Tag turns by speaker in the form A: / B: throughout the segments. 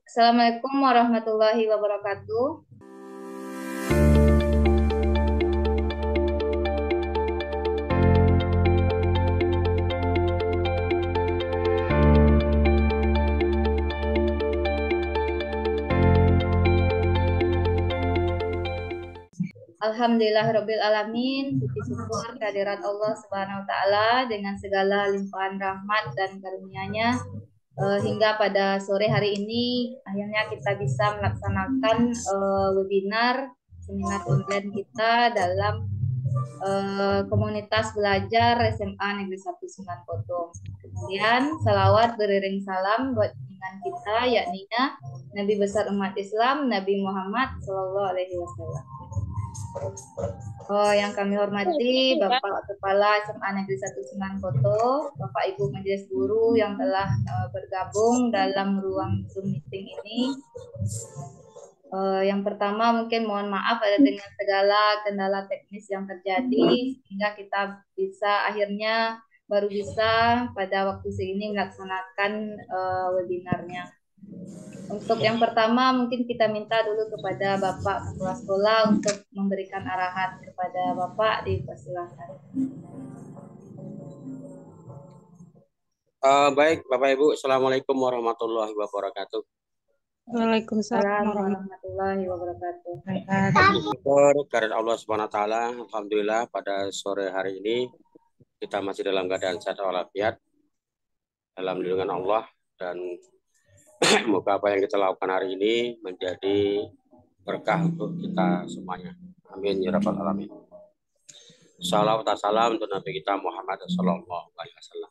A: Assalamualaikum warahmatullahi wabarakatuh. Alhamdulillahirabbil alamin. Puji syukur kehadirat Allah Subhanahu wa taala dengan segala limpahan rahmat dan karunia-Nya, hingga pada sore hari ini akhirnya kita bisa melaksanakan webinar seminar online kita dalam komunitas belajar SMA Negeri 1 Sunan Potong. Kemudian salawat beriring salam buat junjungan kita, yakni Nabi besar umat Islam, Nabi Muhammad Shallallahu Alaihi Wasallam. Yang kami hormati Bapak Kepala SMA Negeri 1 Sunan Koto, Bapak Ibu Majelis Guru yang telah bergabung dalam ruang Zoom meeting ini. Yang pertama mungkin mohon maaf ada dengan segala kendala teknis yang terjadi sehingga kita baru bisa pada waktu segini melaksanakan webinarnya. Untuk yang pertama mungkin kita minta dulu kepada Bapak Kepala Sekolah untuk memberikan arahan kepada Bapak, dipersilakan.
B: Baik Bapak Ibu, Assalamualaikum warahmatullahi wabarakatuh.
A: Waalaikumsalam warahmatullahi wabarakatuh.
B: Syukur kehadirat Allah Subhanahu wa taala, alhamdulillah pada sore hari ini kita masih dalam keadaan sehat walafiat dalam lindungan Allah, dan semoga apa yang kita lakukan hari ini menjadi berkah untuk kita semuanya. Amin ya rabbal alamin. Salam dan salam untuk Nabi kita Muhammad sallallahu alaihi wasallam.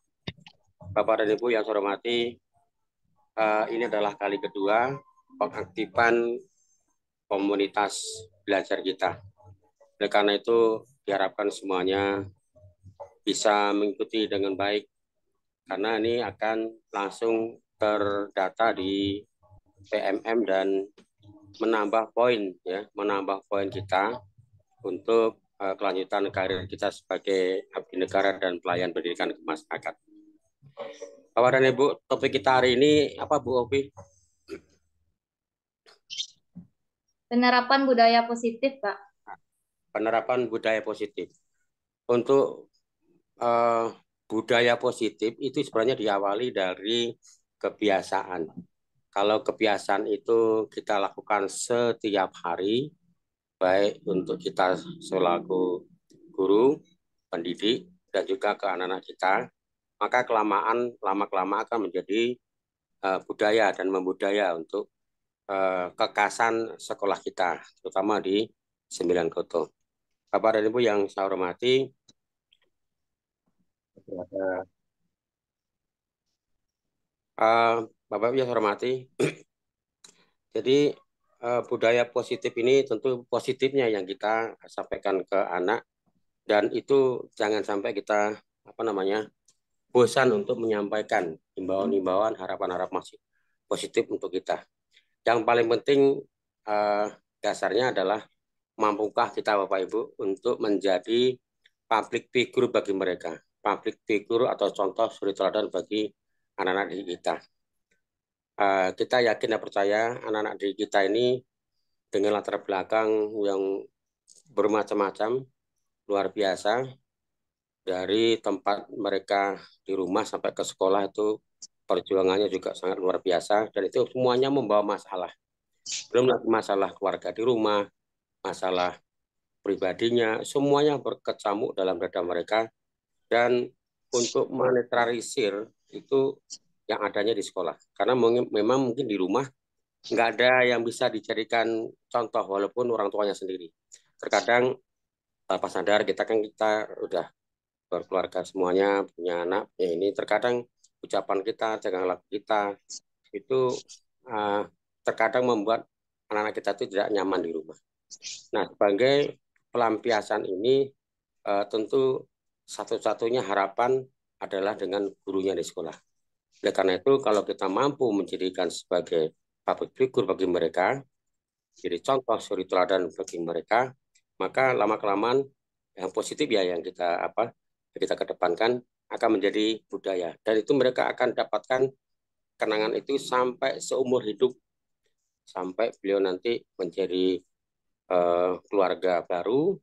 B: Bapak dan Ibu yang saya hormati, ini adalah kali kedua pengaktifan komunitas belajar kita. Oleh karena itu diharapkan semuanya bisa mengikuti dengan baik, karena ini akan langsung terdata di PMM dan menambah poin kita untuk kelanjutan karir kita sebagai abdi negara dan pelayan pendidikan ke masyarakat. Bapak dan Ibu, topik kita hari ini apa Bu Opi?
A: Penerapan budaya positif, Pak.
B: Penerapan budaya positif. Untuk budaya positif itu sebenarnya diawali dari kebiasaan. Kalau kebiasaan itu kita lakukan setiap hari, baik untuk kita selaku guru, pendidik, dan juga ke anak-anak kita, maka lama-kelamaan akan menjadi budaya dan membudaya untuk kekasan sekolah kita, terutama di 9 Koto. Bapak dan Ibu yang saya hormati, Bapak Ibu yang saya hormati, jadi budaya positif ini tentu positifnya yang kita sampaikan ke anak, dan itu jangan sampai kita bosan untuk menyampaikan himbauan-himbauan, harapan-harapan positif untuk kita. Yang paling penting dasarnya adalah mampukah kita Bapak Ibu untuk menjadi public figure bagi mereka, public figure atau contoh suri teladan bagi anak-anak didik kita. Kita yakin dan percaya anak-anak didik kita ini dengan latar belakang yang bermacam-macam, luar biasa, dari tempat mereka di rumah sampai ke sekolah itu perjuangannya juga sangat luar biasa, dan itu semuanya membawa masalah. Belum lagi masalah keluarga di rumah, masalah pribadinya, semuanya berkecamuk dalam dada mereka, dan untuk menetralisir itu yang adanya di sekolah. Karena memang mungkin di rumah nggak ada yang bisa dijadikan contoh walaupun orang tuanya sendiri. Terkadang tanpa sadar kita udah berkeluarga semuanya, punya anak, ya ini terkadang ucapan kita, tingkah laku kita itu terkadang membuat anak-anak kita itu tidak nyaman di rumah. Nah, sebagai pelampiasan ini tentu satu-satunya harapan adalah dengan gurunya di sekolah. Oleh karena itu, kalau kita mampu menjadikan sebagai public figure bagi mereka, jadi contoh suri teladan bagi mereka, maka lama-kelamaan yang positif ya yang kita kedepankan akan menjadi budaya, dan itu mereka akan dapatkan kenangan itu sampai seumur hidup sampai beliau nanti menjadi keluarga baru,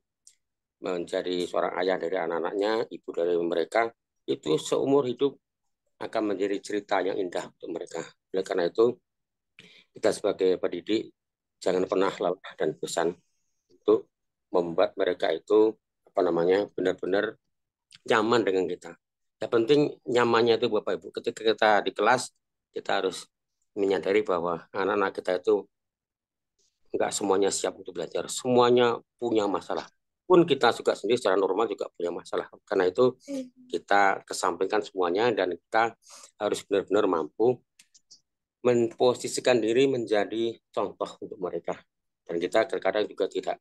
B: menjadi seorang ayah dari anak-anaknya, ibu dari mereka, itu seumur hidup akan menjadi cerita yang indah untuk mereka. Oleh karena itu, kita sebagai pendidik jangan pernah lelah dan bosan untuk membuat mereka itu benar-benar nyaman dengan kita. Yang penting nyamannya itu Bapak Ibu. Ketika kita di kelas, kita harus menyadari bahwa anak-anak kita itu enggak semuanya siap untuk belajar. Semuanya punya masalah. Pun kita juga sendiri secara normal juga punya masalah. Karena itu kita kesampingkan semuanya dan kita harus benar-benar mampu memposisikan diri menjadi contoh untuk mereka. Dan kita terkadang juga tidak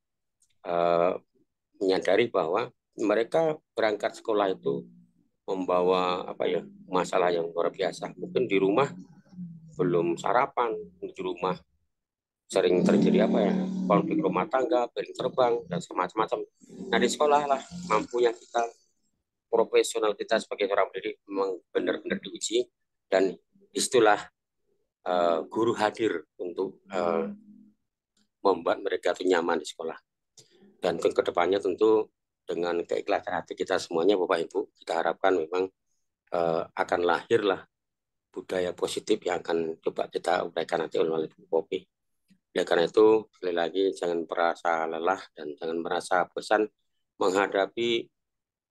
B: menyadari bahwa mereka berangkat sekolah itu membawa masalah yang luar biasa. Mungkin di rumah belum sarapan, di rumah sering terjadi konflik rumah tangga, piring terbang dan semacam-macam. Nah di sekolah lah mampunya kita, profesional kita sebagai seorang pendidik memang benar-benar diuji, dan disitulah guru hadir untuk membuat mereka itu nyaman di sekolah. Dan ke depannya tentu dengan keikhlasan hati kita semuanya Bapak Ibu, kita harapkan memang akan lahirlah budaya positif yang akan coba kita uraikan nanti oleh Bu Popi. Oleh karena itu, sekali lagi jangan merasa lelah dan jangan merasa bosan menghadapi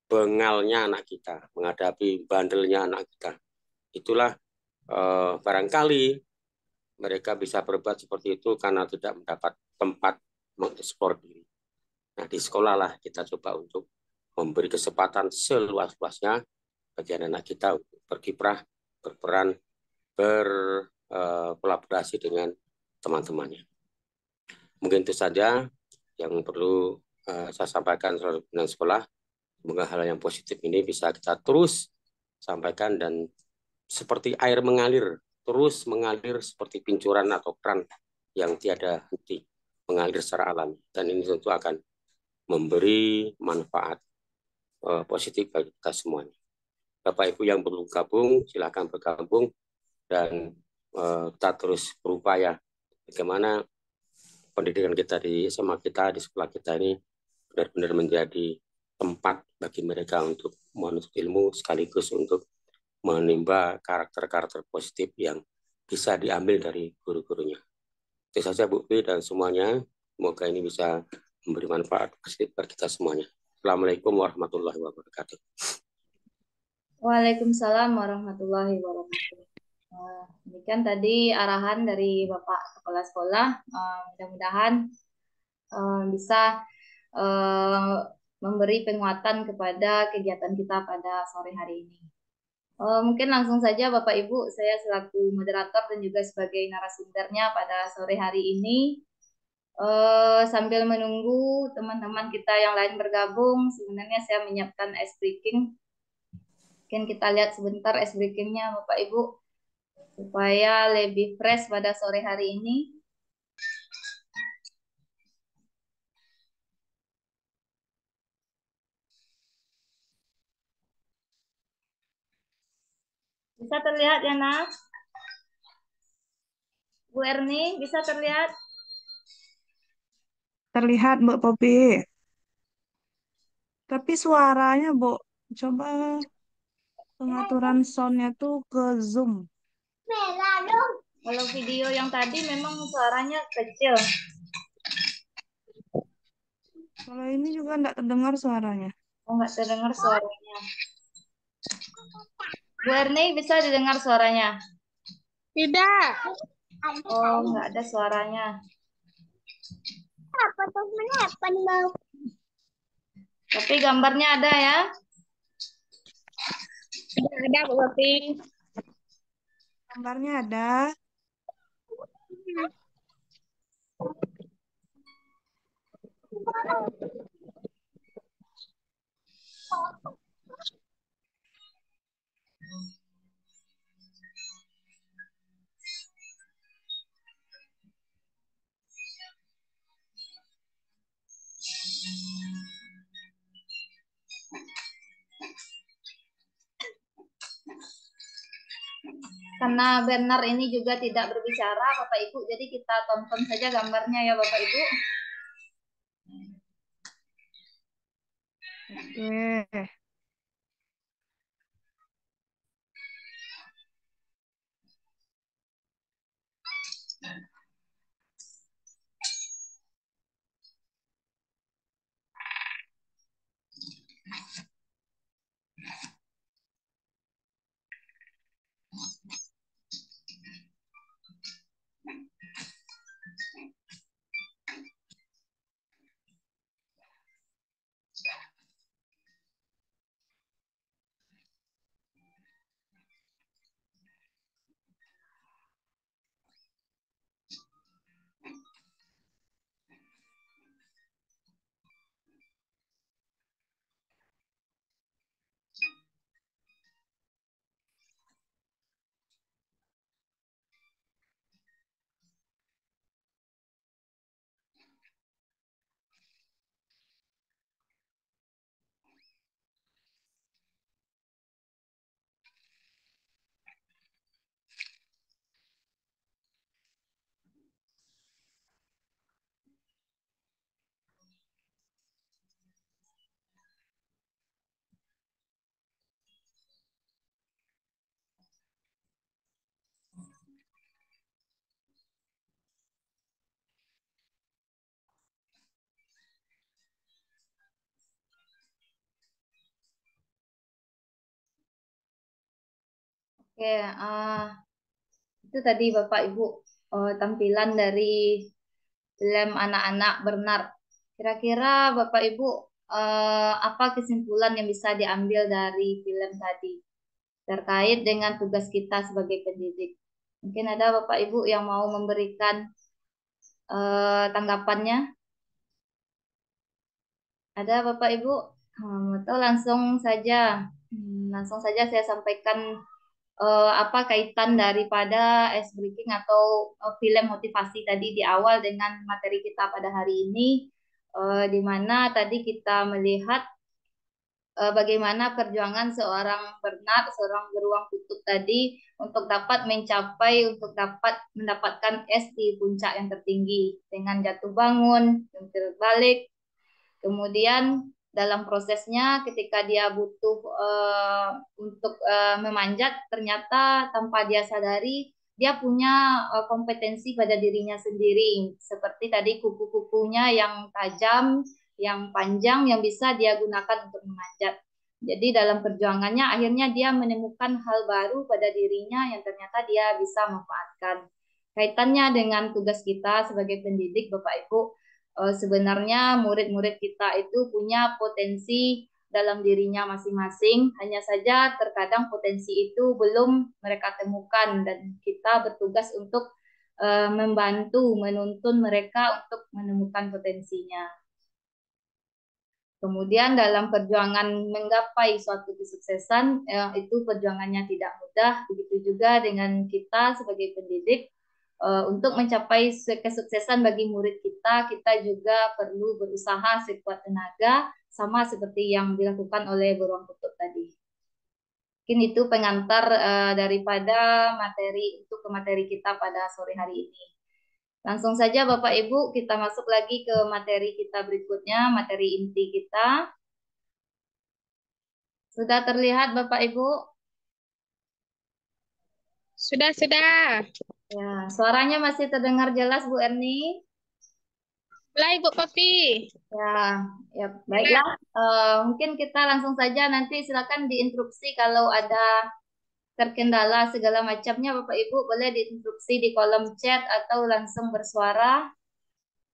B: bengalnya anak kita, menghadapi bandelnya anak kita. Itulah barangkali mereka bisa berbuat seperti itu karena tidak mendapat tempat mengeksplor diri. Nah, di sekolah lah kita coba untuk memberi kesempatan seluas-luasnya bagi anak-anak kita untuk berkiprah, berperan, berkolaborasi dengan teman-temannya. Mungkin itu saja yang perlu saya sampaikan soal pembinaan sekolah. Semoga hal yang positif ini bisa kita terus sampaikan dan seperti air mengalir, terus mengalir seperti pincuran atau keran yang tiada henti, mengalir secara alami. Dan ini tentu akan memberi manfaat positif bagi kita semuanya. Bapak Ibu yang belum gabung, silakan bergabung dan kita terus berupaya bagaimana pendidikan kita di SMA kita, di sekolah kita ini benar-benar menjadi tempat bagi mereka untuk menuntut ilmu sekaligus untuk menimba karakter-karakter positif yang bisa diambil dari guru-gurunya. Itu saja Bu Pi dan semuanya. Semoga ini bisa memberi manfaat positif bagi kita semuanya. Assalamualaikum warahmatullahi wabarakatuh.
A: Waalaikumsalam warahmatullahi wabarakatuh. Demikian tadi arahan dari Bapak Kepala Sekolah. Mudah-mudahan bisa memberi penguatan kepada kegiatan kita pada sore hari ini. Mungkin langsung saja Bapak Ibu, saya selaku moderator dan juga sebagai narasumbernya pada sore hari ini, sambil menunggu teman-teman kita yang lain bergabung, sebenarnya saya menyiapkan ice breaking. Mungkin kita lihat sebentar ice breakingnya Bapak Ibu, supaya lebih fresh pada sore hari ini. Bisa terlihat ya Nak? Bu Erni, bisa terlihat?
C: Terlihat Mbak Popi. Tapi suaranya, Bu, coba pengaturan soundnya tuh ke Zoom.
A: Kalau video yang tadi memang suaranya kecil.
C: Kalau ini juga enggak terdengar suaranya.
A: Oh, nggak terdengar suaranya. Bu Erni, bisa didengar suaranya?
D: Tidak.
A: Oh, nggak ada suaranya.
D: Apa tuh menepan bang?
A: Tapi gambarnya ada ya?
D: Tidak ada Bu Popi.
C: Gambarnya ada.
A: karena Bernard ini juga tidak berbicara Bapak Ibu, jadi kita tonton saja gambarnya ya Bapak Ibu.
C: Oke.
A: Oke, itu tadi Bapak Ibu tampilan dari film anak-anak Bernard. Kira-kira Bapak Ibu apa kesimpulan yang bisa diambil dari film tadi terkait dengan tugas kita sebagai pendidik? Mungkin ada Bapak Ibu yang mau memberikan tanggapannya? Ada Bapak Ibu? Atau langsung saja saya sampaikan apa kaitan daripada ice breaking atau film motivasi tadi di awal dengan materi kita pada hari ini, di mana tadi kita melihat bagaimana perjuangan seorang Bernard, seorang beruang kutub tadi untuk dapat mendapatkan es di puncak yang tertinggi dengan jatuh bangun, jungkir balik. Kemudian dalam prosesnya ketika dia butuh untuk memanjat, ternyata tanpa dia sadari dia punya kompetensi pada dirinya sendiri. Seperti tadi kuku-kukunya yang tajam, yang panjang, yang bisa dia gunakan untuk memanjat. Jadi dalam perjuangannya akhirnya dia menemukan hal baru pada dirinya yang ternyata dia bisa manfaatkan. Kaitannya dengan tugas kita sebagai pendidik, Bapak Ibu, sebenarnya murid-murid kita itu punya potensi dalam dirinya masing-masing, hanya saja terkadang potensi itu belum mereka temukan dan kita bertugas untuk membantu, menuntun mereka untuk menemukan potensinya. Kemudian dalam perjuangan menggapai suatu kesuksesan, itu perjuangannya tidak mudah, begitu juga dengan kita sebagai pendidik. Untuk mencapai kesuksesan bagi murid kita, kita juga perlu berusaha sekuat tenaga, sama seperti yang dilakukan oleh beruang kutub tadi. Mungkin itu pengantar daripada materi ke materi kita pada sore hari ini. Langsung saja Bapak Ibu, kita masuk lagi ke materi kita berikutnya, materi inti kita. Sudah terlihat Bapak Ibu?
D: Sudah.
A: Ya, suaranya masih terdengar jelas Bu Erni?
D: Mulai Ibu Popi.
A: Ya, baiklah. Mungkin kita langsung saja, nanti silakan diinstruksi kalau ada terkendala segala macamnya Bapak Ibu boleh diinstruksi di kolom chat atau langsung bersuara.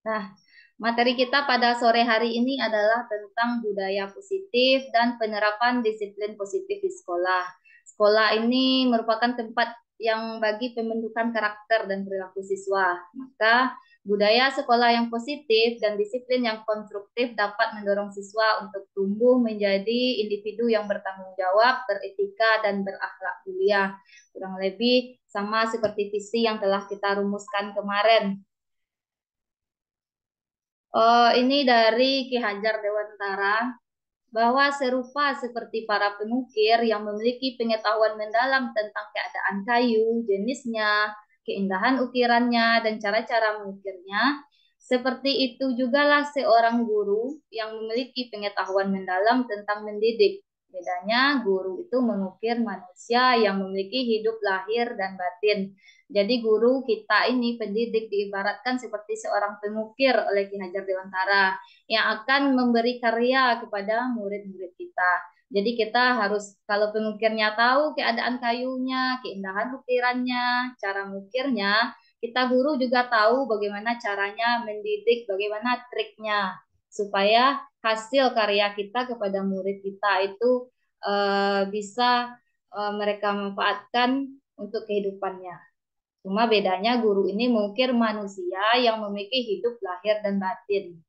A: Nah, materi kita pada sore hari ini adalah tentang budaya positif dan penerapan disiplin positif di sekolah. Sekolah ini merupakan tempat yang bagi pembentukan karakter dan perilaku siswa. Maka budaya sekolah yang positif dan disiplin yang konstruktif dapat mendorong siswa untuk tumbuh menjadi individu yang bertanggung jawab, beretika, dan berakhlak mulia. Kurang lebih sama seperti visi yang telah kita rumuskan kemarin. Ini dari Ki Hajar Dewantara. bahwa serupa seperti para pengukir yang memiliki pengetahuan mendalam tentang keadaan kayu, jenisnya, keindahan ukirannya, dan cara-cara mengukirnya, seperti itu jugalah seorang guru yang memiliki pengetahuan mendalam tentang mendidik. Bedanya guru itu mengukir manusia yang memiliki hidup lahir dan batin. Jadi guru kita ini pendidik diibaratkan seperti seorang pengukir oleh Ki Hajar Dewantara yang akan memberi karya kepada murid-murid kita. Jadi kita harus kalau pengukirnya tahu keadaan kayunya, keindahan ukirannya, cara mengukirnya, kita guru juga tahu bagaimana caranya mendidik, bagaimana triknya supaya hasil karya kita kepada murid kita itu bisa mereka manfaatkan untuk kehidupannya. Cuma bedanya guru ini mengukir manusia yang memiliki hidup lahir dan batin.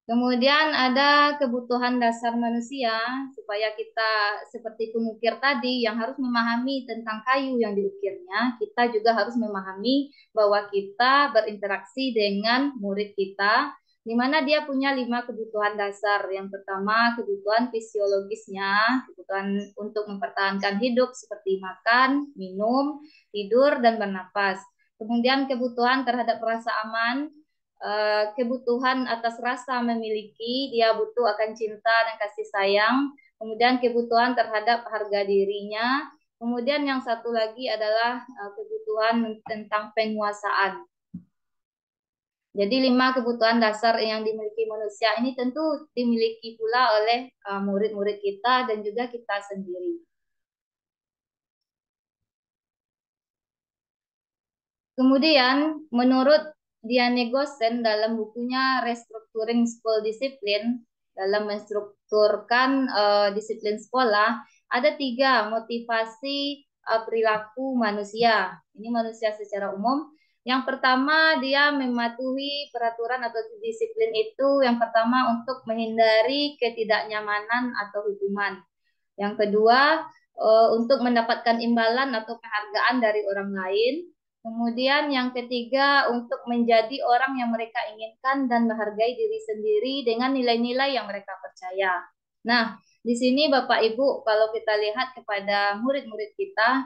A: Kemudian ada kebutuhan dasar manusia supaya kita seperti pengukir tadi yang harus memahami tentang kayu yang diukirnya, kita juga harus memahami bahwa kita berinteraksi dengan murid kita, di mana dia punya 5 kebutuhan dasar. Yang pertama, kebutuhan fisiologisnya, kebutuhan untuk mempertahankan hidup seperti makan, minum, tidur, dan bernapas. Kemudian kebutuhan terhadap rasa aman, kebutuhan atas rasa memiliki, dia butuh akan cinta dan kasih sayang, kemudian kebutuhan terhadap harga dirinya, kemudian yang satu lagi adalah kebutuhan tentang penguasaan. Jadi 5 kebutuhan dasar yang dimiliki manusia ini tentu dimiliki pula oleh murid-murid kita dan juga kita sendiri. Kemudian menurut Diane Gossen dalam bukunya Restructuring School Discipline, dalam menstrukturkan disiplin sekolah, ada 3 motivasi perilaku manusia. Ini manusia secara umum. Yang pertama, dia mematuhi peraturan atau disiplin itu yang pertama untuk menghindari ketidaknyamanan atau hukuman. Yang kedua, untuk mendapatkan imbalan atau penghargaan dari orang lain. Kemudian yang ketiga, untuk menjadi orang yang mereka inginkan dan menghargai diri sendiri dengan nilai-nilai yang mereka percaya. Nah, di sini Bapak Ibu, kalau kita lihat kepada murid-murid kita,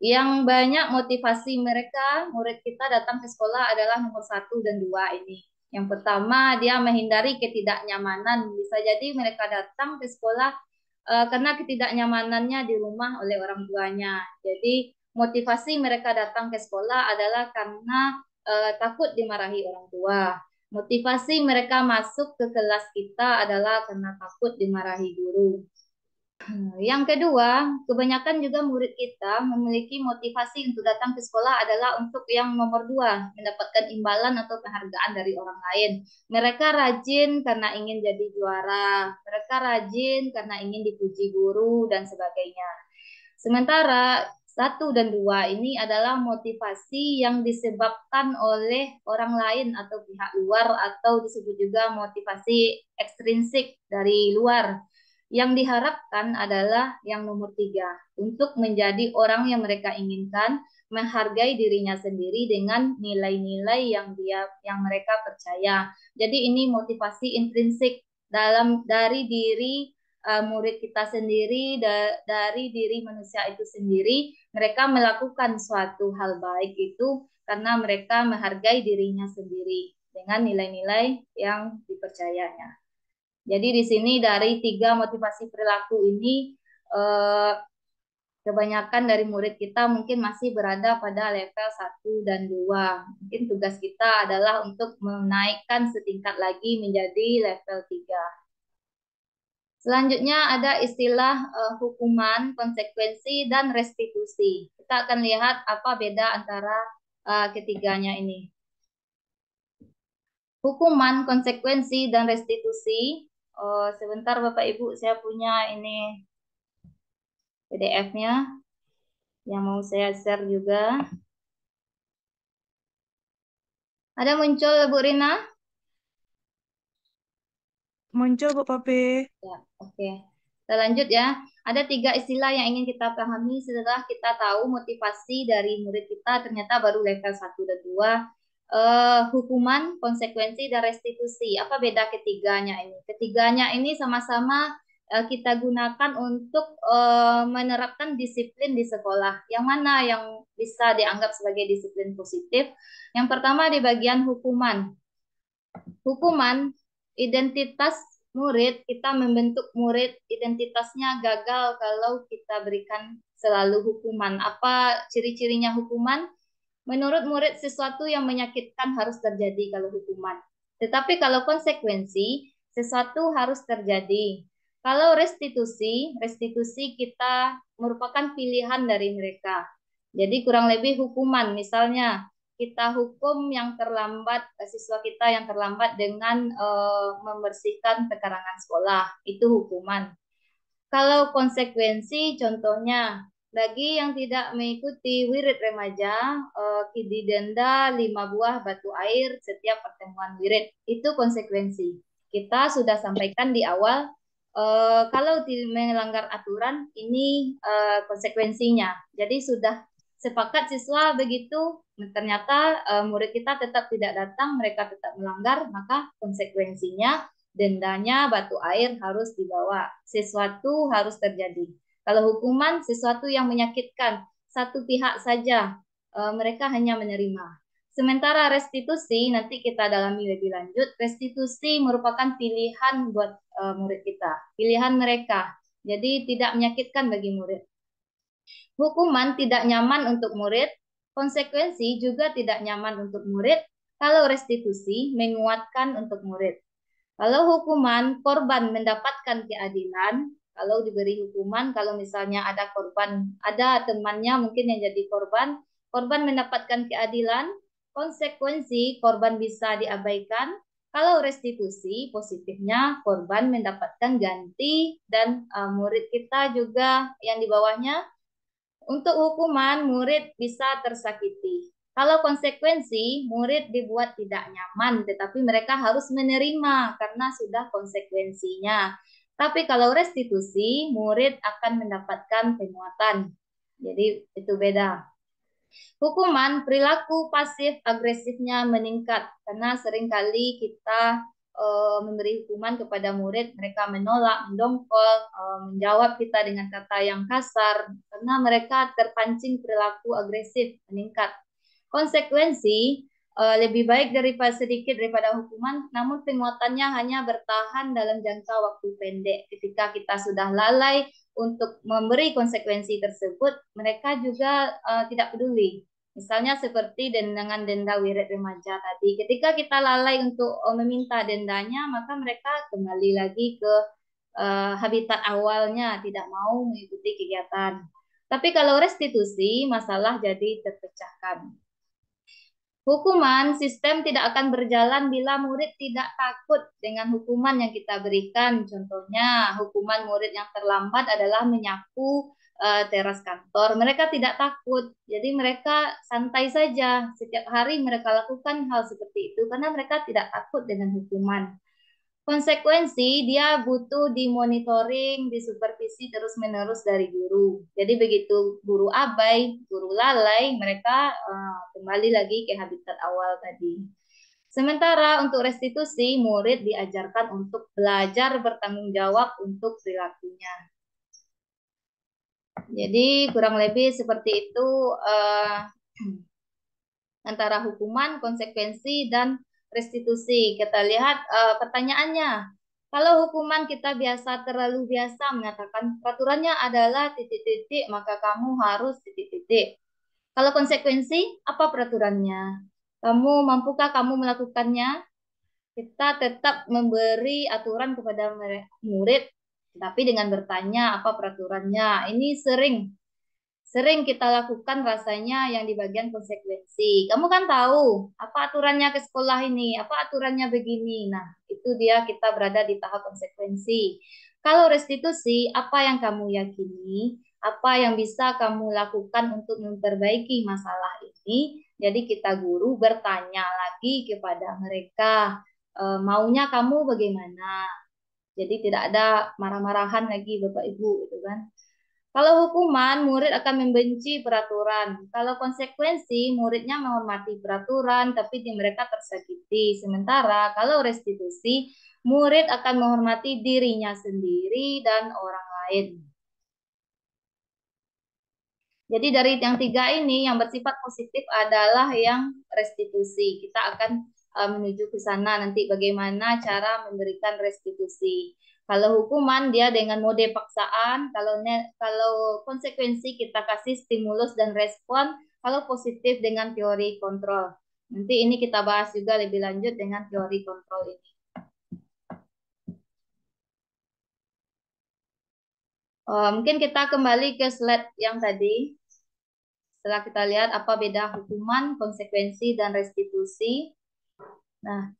A: yang banyak motivasi mereka, murid kita datang ke sekolah adalah nomor 1 dan 2 ini. Yang pertama, dia menghindari ketidaknyamanan. Bisa jadi mereka datang ke sekolah karena ketidaknyamanannya di rumah oleh orang tuanya. Jadi motivasi mereka datang ke sekolah adalah karena takut dimarahi orang tua. Motivasi mereka masuk ke kelas kita adalah karena takut dimarahi guru. Yang kedua, kebanyakan juga murid kita memiliki motivasi untuk datang ke sekolah adalah untuk yang nomor 2, mendapatkan imbalan atau penghargaan dari orang lain. Mereka rajin karena ingin jadi juara, mereka rajin karena ingin dipuji guru, dan sebagainya. Sementara 1 dan 2 ini adalah motivasi yang disebabkan oleh orang lain atau pihak luar, atau disebut juga motivasi ekstrinsik dari luar. Yang diharapkan adalah yang nomor 3, untuk menjadi orang yang mereka inginkan, menghargai dirinya sendiri dengan nilai-nilai yang mereka percaya. Jadi ini motivasi intrinsik dari diri murid kita sendiri, dari diri manusia itu sendiri. Mereka melakukan suatu hal baik itu karena mereka menghargai dirinya sendiri dengan nilai-nilai yang dipercayanya. Jadi di sini dari 3 motivasi perilaku ini kebanyakan dari murid kita mungkin masih berada pada level 1 dan 2. Mungkin tugas kita adalah untuk menaikkan setingkat lagi menjadi level 3. Selanjutnya ada istilah hukuman, konsekuensi, dan restitusi. Kita akan lihat apa beda antara ketiganya ini. Hukuman, konsekuensi, dan restitusi. Sebentar Bapak Ibu, saya punya ini PDF-nya yang mau saya share juga. Ada muncul Bu Rina?
C: Muncul Bu Papi.
A: Ya, oke. Kita lanjut ya. Ada 3 istilah yang ingin kita pahami setelah kita tahu motivasi dari murid kita ternyata baru level 1 dan 2. hukuman, konsekuensi, dan restitusi. Apa beda ketiganya ini? Ketiganya ini sama-sama kita gunakan untuk menerapkan disiplin di sekolah. Yang mana yang bisa dianggap sebagai disiplin positif? Yang pertama di bagian hukuman. Hukuman, identitas murid, kita membentuk murid, identitasnya gagal kalau kita berikan selalu hukuman. Apa ciri-cirinya hukuman? Menurut murid, sesuatu yang menyakitkan harus terjadi kalau hukuman. Tetapi kalau konsekuensi, sesuatu harus terjadi. Kalau restitusi, restitusi kita merupakan pilihan dari mereka. Jadi kurang lebih hukuman, misalnya kita hukum yang terlambat, siswa kita yang terlambat dengan membersihkan pekarangan sekolah, itu hukuman. Kalau konsekuensi, contohnya bagi yang tidak mengikuti wirid remaja, didenda 5 buah batu air setiap pertemuan wirid. Itu konsekuensi. Kita sudah sampaikan di awal, kalau melanggar aturan, ini konsekuensinya. Jadi sudah sepakat siswa begitu, ternyata murid kita tetap tidak datang, mereka tetap melanggar, maka konsekuensinya dendanya batu air harus dibawa. Sesuatu harus terjadi. Kalau hukuman, sesuatu yang menyakitkan, satu pihak saja, mereka hanya menerima. Sementara restitusi, nanti kita dalami lebih lanjut, restitusi merupakan pilihan buat murid kita, pilihan mereka. Jadi tidak menyakitkan bagi murid. Hukuman tidak nyaman untuk murid, konsekuensi juga tidak nyaman untuk murid, kalau restitusi menguatkan untuk murid. Kalau hukuman, korban mendapatkan keadilan. Kalau diberi hukuman, kalau misalnya ada korban, ada temannya mungkin yang jadi korban, korban mendapatkan keadilan. Konsekuensi, korban bisa diabaikan. Kalau restitusi, positifnya korban mendapatkan ganti dan murid kita juga yang di bawahnya. Untuk hukuman, murid bisa tersakiti. Kalau konsekuensi, murid dibuat tidak nyaman, tetapi mereka harus menerima karena sudah konsekuensinya. Tapi kalau restitusi, murid akan mendapatkan penguatan. Jadi itu beda. Hukuman, perilaku pasif agresifnya meningkat karena seringkali kita memberi hukuman kepada murid, mereka menolak, mendongkol, menjawab kita dengan kata yang kasar karena mereka terpancing perilaku agresif meningkat. Konsekuensi lebih baik daripada sedikit daripada hukuman, namun penguatannya hanya bertahan dalam jangka waktu pendek. Ketika kita sudah lalai untuk memberi konsekuensi tersebut, mereka juga tidak peduli. Misalnya seperti dengan denda wirid remaja tadi. Ketika kita lalai untuk meminta dendanya, maka mereka kembali lagi ke habitat awalnya, tidak mau mengikuti kegiatan. Tapi kalau restitusi, masalah jadi terpecahkan. Hukuman, sistem tidak akan berjalan bila murid tidak takut dengan hukuman yang kita berikan. Contohnya, hukuman murid yang terlambat adalah menyapu teras kantor. Mereka tidak takut, jadi mereka santai saja. Setiap hari mereka lakukan hal seperti itu karena mereka tidak takut dengan hukuman. Konsekuensi, dia butuh dimonitoring, disupervisi terus-menerus dari guru. Jadi begitu guru abai, guru lalai, mereka kembali lagi ke habitat awal tadi. Sementara untuk restitusi, murid diajarkan untuk belajar bertanggung jawab untuk perilakunya. Jadi kurang lebih seperti itu antara hukuman, konsekuensi, dan restitusi. Kita lihat pertanyaannya. Kalau hukuman kita terlalu biasa mengatakan peraturannya adalah titik-titik, maka kamu harus titik-titik. Kalau konsekuensi, apa peraturannya? Mampukah kamu melakukannya? Kita tetap memberi aturan kepada murid, tapi dengan bertanya apa peraturannya. Ini sering kita lakukan rasanya yang di bagian konsekuensi. Kamu kan tahu apa aturannya ke sekolah ini, apa aturannya begini. Nah, itu dia kita berada di tahap konsekuensi. Kalau restitusi, apa yang kamu yakini, apa yang bisa kamu lakukan untuk memperbaiki masalah ini. Jadi kita guru bertanya lagi kepada mereka, maunya kamu bagaimana? Jadi tidak ada marah-marahan lagi Bapak Ibu, gitu kan. Kalau hukuman, murid akan membenci peraturan. Kalau konsekuensi, muridnya menghormati peraturan, tapi mereka tersakiti. Sementara kalau restitusi, murid akan menghormati dirinya sendiri dan orang lain. Jadi dari yang tiga ini, yang bersifat positif adalah yang restitusi. Kita akan menuju ke sana nanti bagaimana cara memberikan restitusi. Kalau hukuman dia dengan mode paksaan, kalau konsekuensi kita kasih stimulus dan respon, kalau positif dengan teori kontrol. Nanti ini kita bahas juga lebih lanjut dengan teori kontrol ini. Mungkin kita kembali ke slide yang tadi. Setelah kita lihat apa beda hukuman, konsekuensi, dan restitusi. Nah,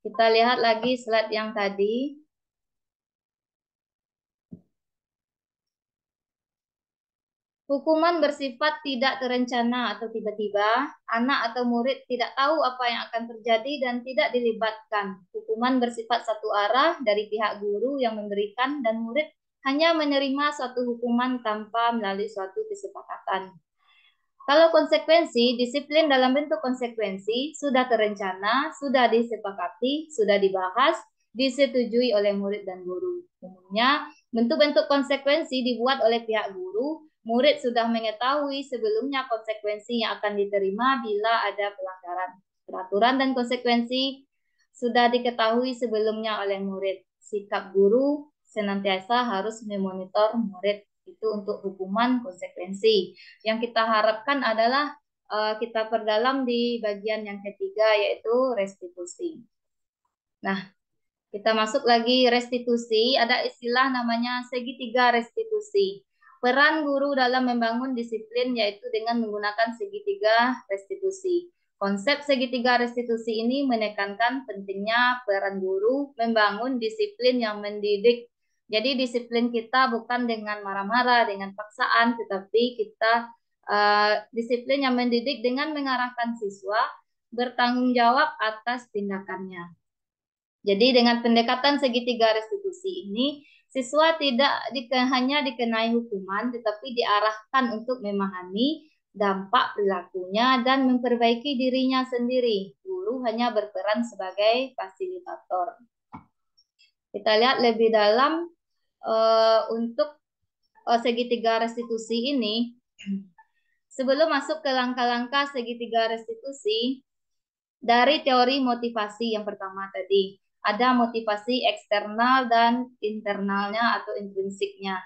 A: kita lihat lagi slide yang tadi. Hukuman bersifat tidak terencana atau tiba-tiba, anak atau murid tidak tahu apa yang akan terjadi dan tidak dilibatkan. Hukuman bersifat satu arah dari pihak guru yang memberikan dan murid hanya menerima suatu hukuman tanpa melalui suatu kesepakatan. Kalau konsekuensi, disiplin dalam bentuk konsekuensi sudah terencana, sudah disepakati, sudah dibahas, disetujui oleh murid dan guru. Umumnya, bentuk-bentuk konsekuensi dibuat oleh pihak guru. Murid sudah mengetahui sebelumnya konsekuensi yang akan diterima bila ada pelanggaran. Peraturan dan konsekuensi sudah diketahui sebelumnya oleh murid. Sikap guru senantiasa harus memonitor murid. Itu untuk hukuman konsekuensi. Yang kita harapkan adalah kita perdalam di bagian yang ketiga, yaitu restitusi. Nah, kita masuk lagi restitusi. Ada istilah namanya segitiga restitusi. Peran guru dalam membangun disiplin yaitu dengan menggunakan segitiga restitusi. Konsep segitiga restitusi ini menekankan pentingnya peran guru membangun disiplin yang mendidik. Jadi disiplin kita bukan dengan marah-marah, dengan paksaan, tetapi kita disiplin yang mendidik dengan mengarahkan siswa bertanggung jawab atas tindakannya. Jadi dengan pendekatan segitiga restitusi ini, siswa tidak hanya dikenai hukuman, tetapi diarahkan untuk memahami dampak perilakunya dan memperbaiki dirinya sendiri. Guru hanya berperan sebagai fasilitator. Kita lihat lebih dalam untuk segitiga restitusi ini. Sebelum masuk ke langkah-langkah segitiga restitusi, dari teori motivasi yang pertama tadi, ada motivasi eksternal dan internalnya atau intrinsiknya.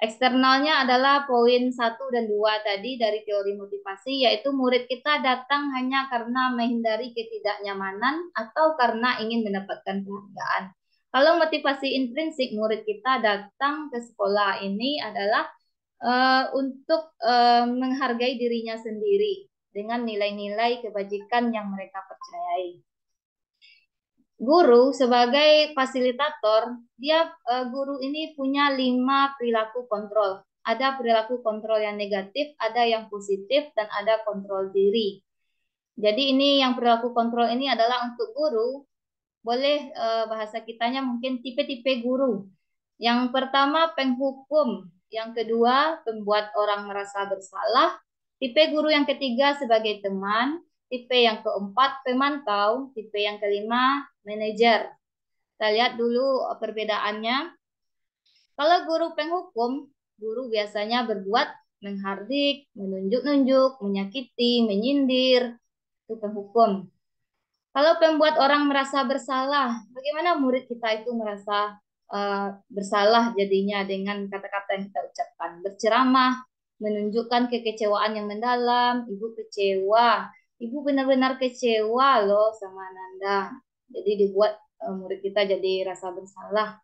A: Eksternalnya adalah poin 1 dan 2 tadi dari teori motivasi, yaitu murid kita datang hanya karena menghindari ketidaknyamanan atau karena ingin mendapatkan penghargaan. Kalau motivasi intrinsik, murid kita datang ke sekolah ini adalah untuk menghargai dirinya sendiri dengan nilai-nilai kebajikan yang mereka percayai. Guru sebagai fasilitator, guru ini punya 5 perilaku kontrol. Ada perilaku kontrol yang negatif, ada yang positif, dan ada kontrol diri. Jadi ini yang perilaku kontrol ini adalah untuk guru, boleh bahasa kitanya mungkin tipe-tipe guru. Yang pertama penghukum, yang kedua pembuat orang merasa bersalah, tipe guru yang ketiga sebagai teman, tipe yang keempat pemantau, tipe yang kelima manajer. Kita lihat dulu perbedaannya. Kalau guru penghukum, guru biasanya berbuat menghardik, menunjuk-nunjuk, menyakiti, menyindir. Itu penghukum. Kalau pembuat orang merasa bersalah, bagaimana murid kita itu merasa bersalah jadinya dengan kata-kata yang kita ucapkan? Berceramah, menunjukkan kekecewaan yang mendalam. Ibu kecewa, ibu benar-benar kecewa loh sama Nanda. Jadi dibuat murid kita jadi rasa bersalah.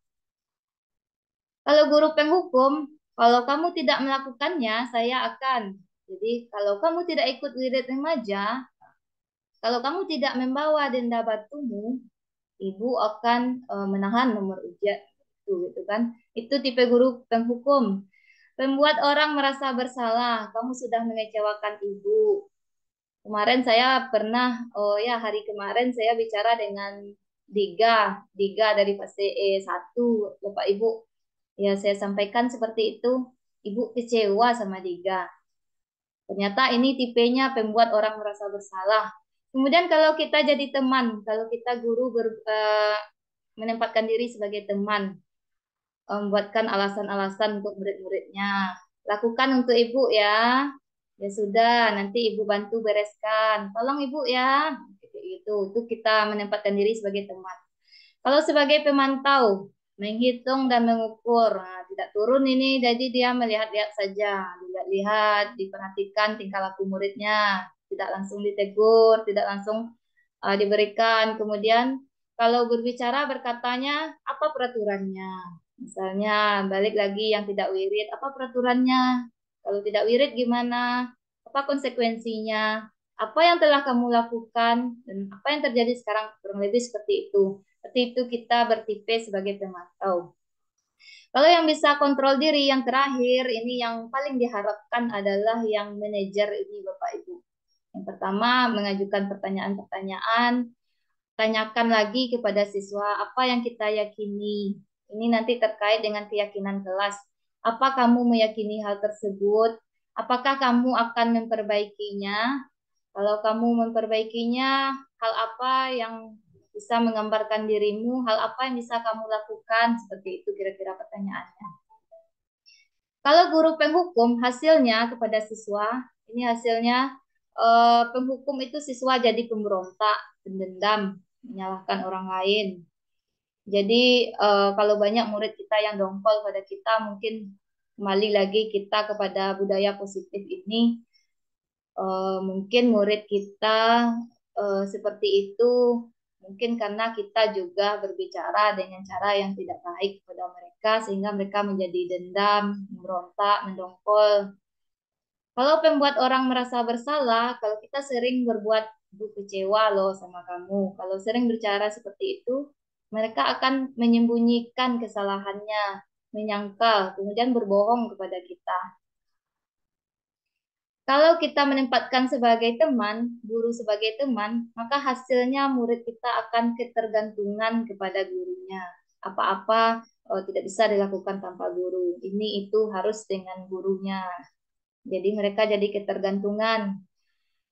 A: Kalau guru penghukum, kalau kamu tidak melakukannya, saya akan. Jadi kalau kamu tidak ikut wirid remaja, kalau kamu tidak membawa denda batumu, ibu akan menahan nomor ujian gitu kan. Itu tipe guru penghukum. Pembuat orang merasa bersalah, kamu sudah mengecewakan ibu. Kemarin saya pernah, hari kemarin saya bicara dengan Diga dari fase E1, Bapak Ibu. Ya, saya sampaikan seperti itu. Ibu kecewa sama Diga. Ternyata ini tipenya pembuat orang merasa bersalah. Kemudian kalau kita jadi teman, kalau kita guru menempatkan diri sebagai teman, membuatkan alasan-alasan untuk murid-muridnya. Lakukan untuk ibu ya. Ya sudah, nanti ibu bantu bereskan. Tolong ibu ya. Itu kita menempatkan diri sebagai teman. Kalau sebagai pemantau, menghitung dan mengukur, nah, tidak turun ini, jadi dia melihat-lihat saja, lihat-lihat, diperhatikan tingkah laku muridnya, tidak langsung ditegur, tidak langsung diberikan. Kemudian kalau berbicara berkatanya, apa peraturannya? Misalnya balik lagi yang tidak wirid, apa peraturannya? Kalau tidak wirid gimana? Apa konsekuensinya? Apa yang telah kamu lakukan dan apa yang terjadi sekarang? Kurang lebih seperti itu. Seperti itu kita bertipe sebagai pemantau. Kalau yang bisa kontrol diri, yang terakhir ini yang paling diharapkan adalah yang manajer ini Bapak Ibu. Yang pertama mengajukan pertanyaan-pertanyaan, tanyakan lagi kepada siswa apa yang kita yakini. Ini nanti terkait dengan keyakinan kelas. Apa kamu meyakini hal tersebut? Apakah kamu akan memperbaikinya? Kalau kamu memperbaikinya, hal apa yang bisa menggambarkan dirimu? Hal apa yang bisa kamu lakukan? Seperti itu kira-kira pertanyaannya. Kalau guru penghukum, hasilnya kepada siswa, ini hasilnya penghukum itu siswa jadi pemberontak, pendendam, menyalahkan orang lain. Jadi kalau banyak murid kita yang dongkol pada kita, mungkin kembali lagi kita kepada budaya positif ini. Mungkin murid kita seperti itu, mungkin karena kita juga berbicara dengan cara yang tidak baik kepada mereka, sehingga mereka menjadi dendam, memberontak, mendongkol. Kalau pembuat orang merasa bersalah, kalau kita sering berbuat kecewa loh sama kamu. Kalau sering bicara seperti itu, mereka akan menyembunyikan kesalahannya, menyangkal, kemudian berbohong kepada kita. Kalau kita menempatkan sebagai teman, guru sebagai teman, maka hasilnya murid kita akan ketergantungan kepada gurunya. Apa-apa tidak bisa dilakukan tanpa guru. Ini itu harus dengan gurunya. Jadi mereka jadi ketergantungan.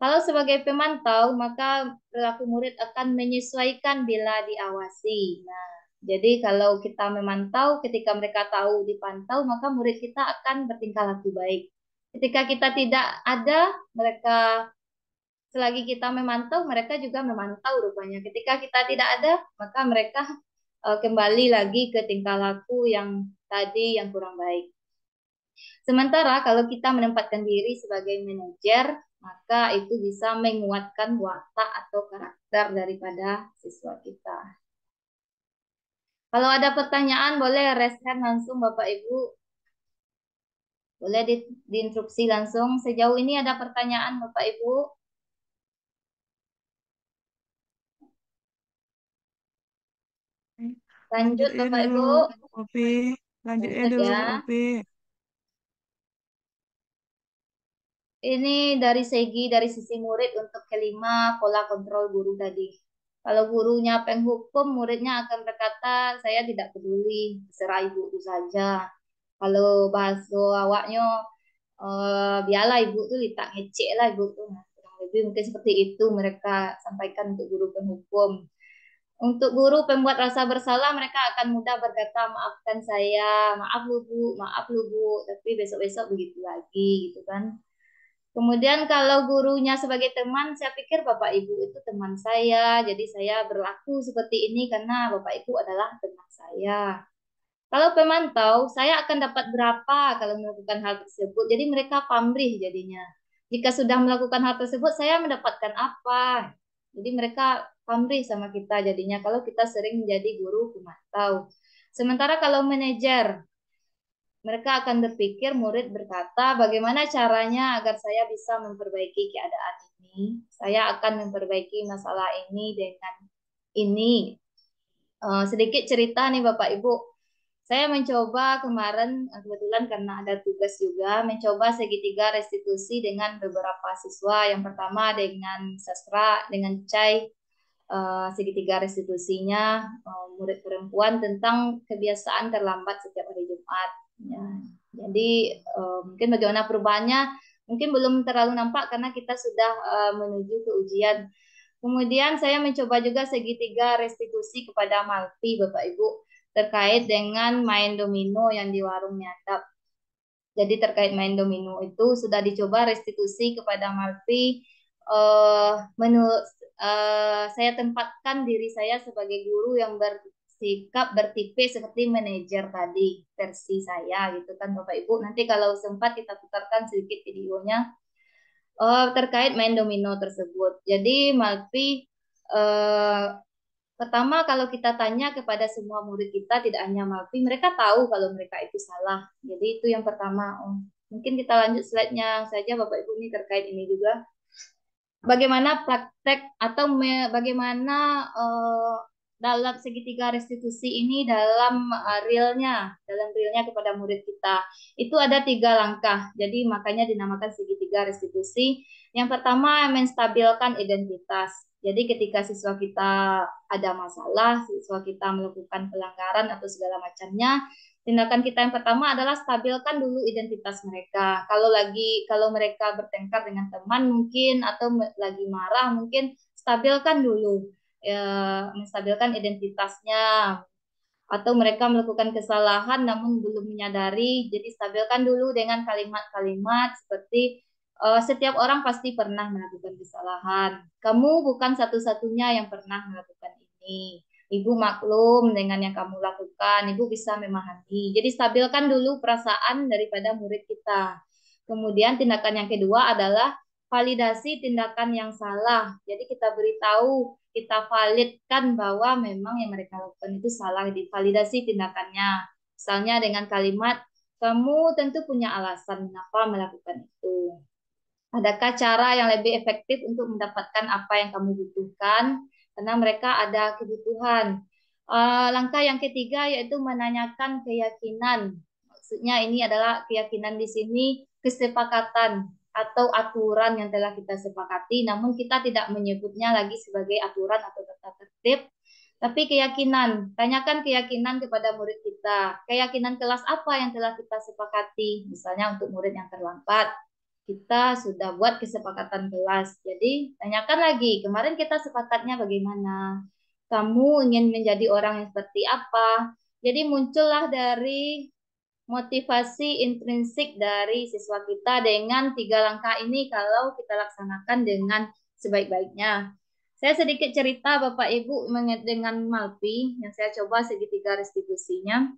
A: Kalau sebagai pemantau, maka perilaku murid akan menyesuaikan bila diawasi. Nah, jadi kalau kita memantau, ketika mereka tahu dipantau, maka murid kita akan bertingkah laku baik. Ketika kita tidak ada, mereka selagi kita memantau, mereka juga memantau rupanya. Ketika kita tidak ada, maka mereka kembali lagi ke tingkah laku yang tadi yang kurang baik. Sementara kalau kita menempatkan diri sebagai manajer, maka itu bisa menguatkan watak atau karakter daripada siswa kita. Kalau ada pertanyaan, boleh raise hand langsung Bapak Ibu. Boleh diinstruksi langsung. Sejauh ini ada pertanyaan Bapak Ibu? Lanjut Bapak Ibu.
C: Opi. Lanjut
A: Lanjut
C: dulu,
A: ya.
C: Opi.
A: Ini dari sisi murid untuk kelima pola kontrol guru tadi. Kalau gurunya penghukum, muridnya akan berkata, saya tidak peduli, serah ibu itu saja. Kalau bahasa awaknya, biarlah ibu tuh tak ngecek lah ibu tuh. Nah, kurang lebih mungkin seperti itu mereka sampaikan untuk guru penghukum. Untuk guru pembuat rasa bersalah, mereka akan mudah berkata, maafkan saya, maaf lu bu, maaf lu bu, tapi besok-besok begitu lagi gitu kan. Kemudian kalau gurunya sebagai teman, saya pikir Bapak Ibu itu teman saya, jadi saya berlaku seperti ini karena Bapak Ibu adalah teman saya. Kalau pemantau, saya akan dapat berapa kalau melakukan hal tersebut. Jadi mereka pamrih jadinya. Jika sudah melakukan hal tersebut, saya mendapatkan apa? Jadi mereka pamrih sama kita jadinya kalau kita sering menjadi guru pemantau. Sementara kalau manajer, mereka akan berpikir, murid berkata, bagaimana caranya agar saya bisa memperbaiki keadaan ini? Saya akan memperbaiki masalah ini dengan ini. Sedikit cerita nih Bapak Ibu. Saya mencoba kemarin, kebetulan karena ada tugas juga, mencoba segitiga restitusi dengan beberapa siswa. Yang pertama dengan sastra, dengan Cai, segitiga restitusinya murid perempuan tentang kebiasaan terlambat setiap hari Jumat. Ya. Jadi mungkin bagaimana perubahannya mungkin belum terlalu nampak karena kita sudah menuju ke ujian. Kemudian saya mencoba juga segitiga restitusi kepada Malpi, Bapak Ibu, terkait dengan main domino yang di warung nyadap. Jadi terkait main domino itu sudah dicoba restitusi kepada Malpi. Menurut saya tempatkan diri saya sebagai guru yang bersikap bertipe seperti manajer tadi versi saya gitu kan Bapak Ibu. Nanti kalau sempat kita putarkan sedikit videonya terkait main domino tersebut. Jadi Malpi pertama kalau kita tanya kepada semua murid kita tidak hanya Malpi, mereka tahu kalau mereka itu salah. Jadi itu yang pertama. Mungkin kita lanjut slide-nya saja Bapak Ibu ini terkait ini juga. Bagaimana praktek atau bagaimana dalam segitiga restitusi ini dalam realnya kepada murid kita. Itu ada 3 langkah. Jadi makanya dinamakan segitiga restitusi. Yang pertama menstabilkan identitas. Jadi ketika siswa kita ada masalah, siswa kita melakukan pelanggaran atau segala macamnya, tindakan kita yang pertama adalah stabilkan dulu identitas mereka. Kalau mereka bertengkar dengan teman mungkin atau lagi marah mungkin stabilkan dulu menstabilkan identitasnya. Atau mereka melakukan kesalahan namun belum menyadari, jadi stabilkan dulu dengan kalimat-kalimat seperti setiap orang pasti pernah melakukan kesalahan. Kamu bukan satu-satunya yang pernah melakukan ini. Ibu maklum dengan yang kamu lakukan. Ibu bisa memahami. Jadi stabilkan dulu perasaan daripada murid kita. Kemudian tindakan yang kedua adalah validasi tindakan yang salah. Jadi kita beritahu, kita validkan bahwa memang yang mereka lakukan itu salah, divalidasi tindakannya. Misalnya dengan kalimat, kamu tentu punya alasan mengapa melakukan itu. Adakah cara yang lebih efektif untuk mendapatkan apa yang kamu butuhkan? Karena mereka ada kebutuhan. Langkah yang ketiga yaitu menanyakan keyakinan. Maksudnya ini adalah keyakinan di sini kesepakatan atau aturan yang telah kita sepakati, namun kita tidak menyebutnya lagi sebagai aturan atau tata tertib, tapi keyakinan. Tanyakan keyakinan kepada murid kita. Keyakinan kelas apa yang telah kita sepakati? Misalnya untuk murid yang terlambat, kita sudah buat kesepakatan kelas. Jadi tanyakan lagi, kemarin kita sepakatnya bagaimana? Kamu ingin menjadi orang yang seperti apa? Jadi muncullah dari motivasi intrinsik dari siswa kita dengan 3 langkah ini kalau kita laksanakan dengan sebaik-baiknya. Saya sedikit cerita Bapak Ibu dengan Malpi yang saya coba segitiga restitusinya.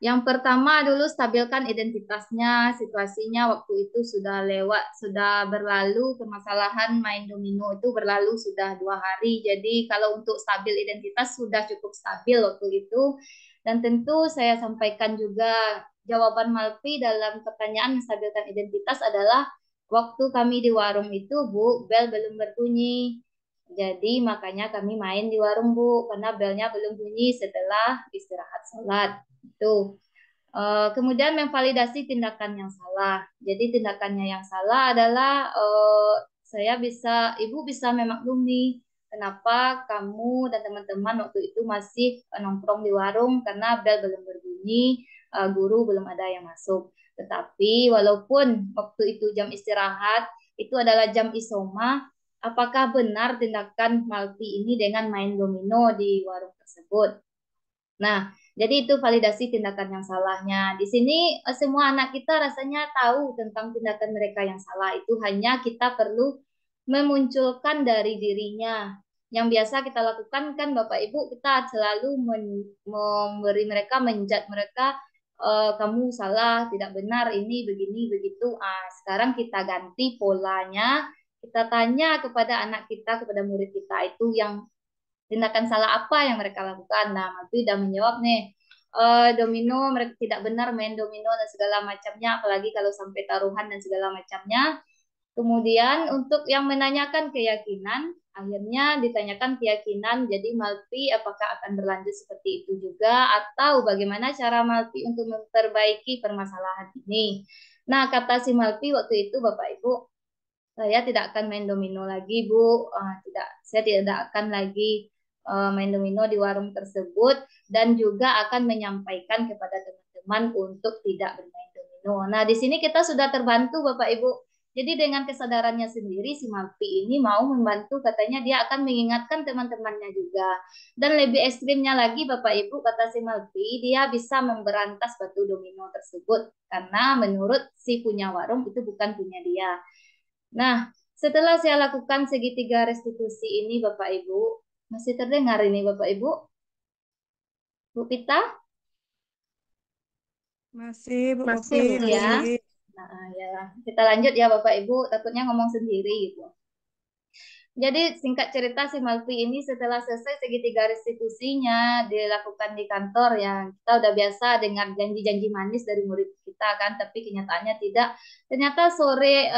A: Yang pertama dulu stabilkan identitasnya, situasinya waktu itu sudah lewat, sudah berlalu, permasalahan main domino itu berlalu sudah 2 hari. Jadi kalau untuk stabil identitas sudah cukup stabil waktu itu. Dan tentu saya sampaikan juga jawaban Malpi dalam pertanyaan menstabilkan identitas adalah waktu kami di warung itu Bu, bel belum berbunyi. Jadi makanya kami main di warung Bu, karena belnya belum bunyi setelah istirahat sholat. Itu. Kemudian memvalidasi tindakan yang salah. Jadi tindakannya yang salah adalah Ibu bisa memaklumi kenapa kamu dan teman-teman waktu itu masih nongkrong di warung karena bel belum berbunyi, guru belum ada yang masuk. Tetapi walaupun waktu itu jam istirahat, itu adalah jam isoma, apakah benar tindakan Malpi ini dengan main domino di warung tersebut? Nah, jadi itu validasi tindakan yang salahnya. Di sini semua anak kita rasanya tahu tentang tindakan mereka yang salah. Itu hanya kita perlu memunculkan dari dirinya. Yang biasa kita lakukan kan Bapak Ibu, kita selalu memberi mereka, menjat mereka, kamu salah, tidak benar, ini, begini, begitu. Sekarang kita ganti polanya, kita tanya kepada anak kita, kepada murid kita itu yang tindakan salah apa yang mereka lakukan. Nah, Mati udah menjawab nih, domino, mereka tidak benar main domino dan segala macamnya, apalagi kalau sampai taruhan dan segala macamnya. Kemudian untuk yang menanyakan keyakinan, akhirnya ditanyakan keyakinan, jadi Malpi apakah akan berlanjut seperti itu juga, atau bagaimana cara Malpi untuk memperbaiki permasalahan ini. Nah, kata si Malpi waktu itu, Bapak Ibu, saya tidak akan main domino lagi, Bu. Saya tidak akan lagi main domino di warung tersebut dan juga akan menyampaikan kepada teman-teman untuk tidak bermain domino. Nah, di sini kita sudah terbantu Bapak Ibu. Jadi dengan kesadarannya sendiri si Malvi ini mau membantu, katanya dia akan mengingatkan teman-temannya juga. Dan lebih ekstrimnya lagi Bapak Ibu, kata si Malvi, dia bisa memberantas batu domino tersebut karena menurut si punya warung itu bukan punya dia. Nah, setelah saya lakukan segitiga restitusi ini Bapak Ibu, masih terdengar ini Bapak Ibu? Bu Pita?
C: Masih, Bu
D: Masih,
C: Popi,
D: Bu.
A: Masih ya.
C: masih.
A: Nah, ya, kita lanjut ya Bapak Ibu, takutnya ngomong sendiri gitu. Jadi singkat cerita si Malvi ini setelah selesai segitiga restitusinya dilakukan di kantor ya, kita udah biasa dengar janji-janji manis dari murid kita kan, tapi kenyataannya tidak. Ternyata sore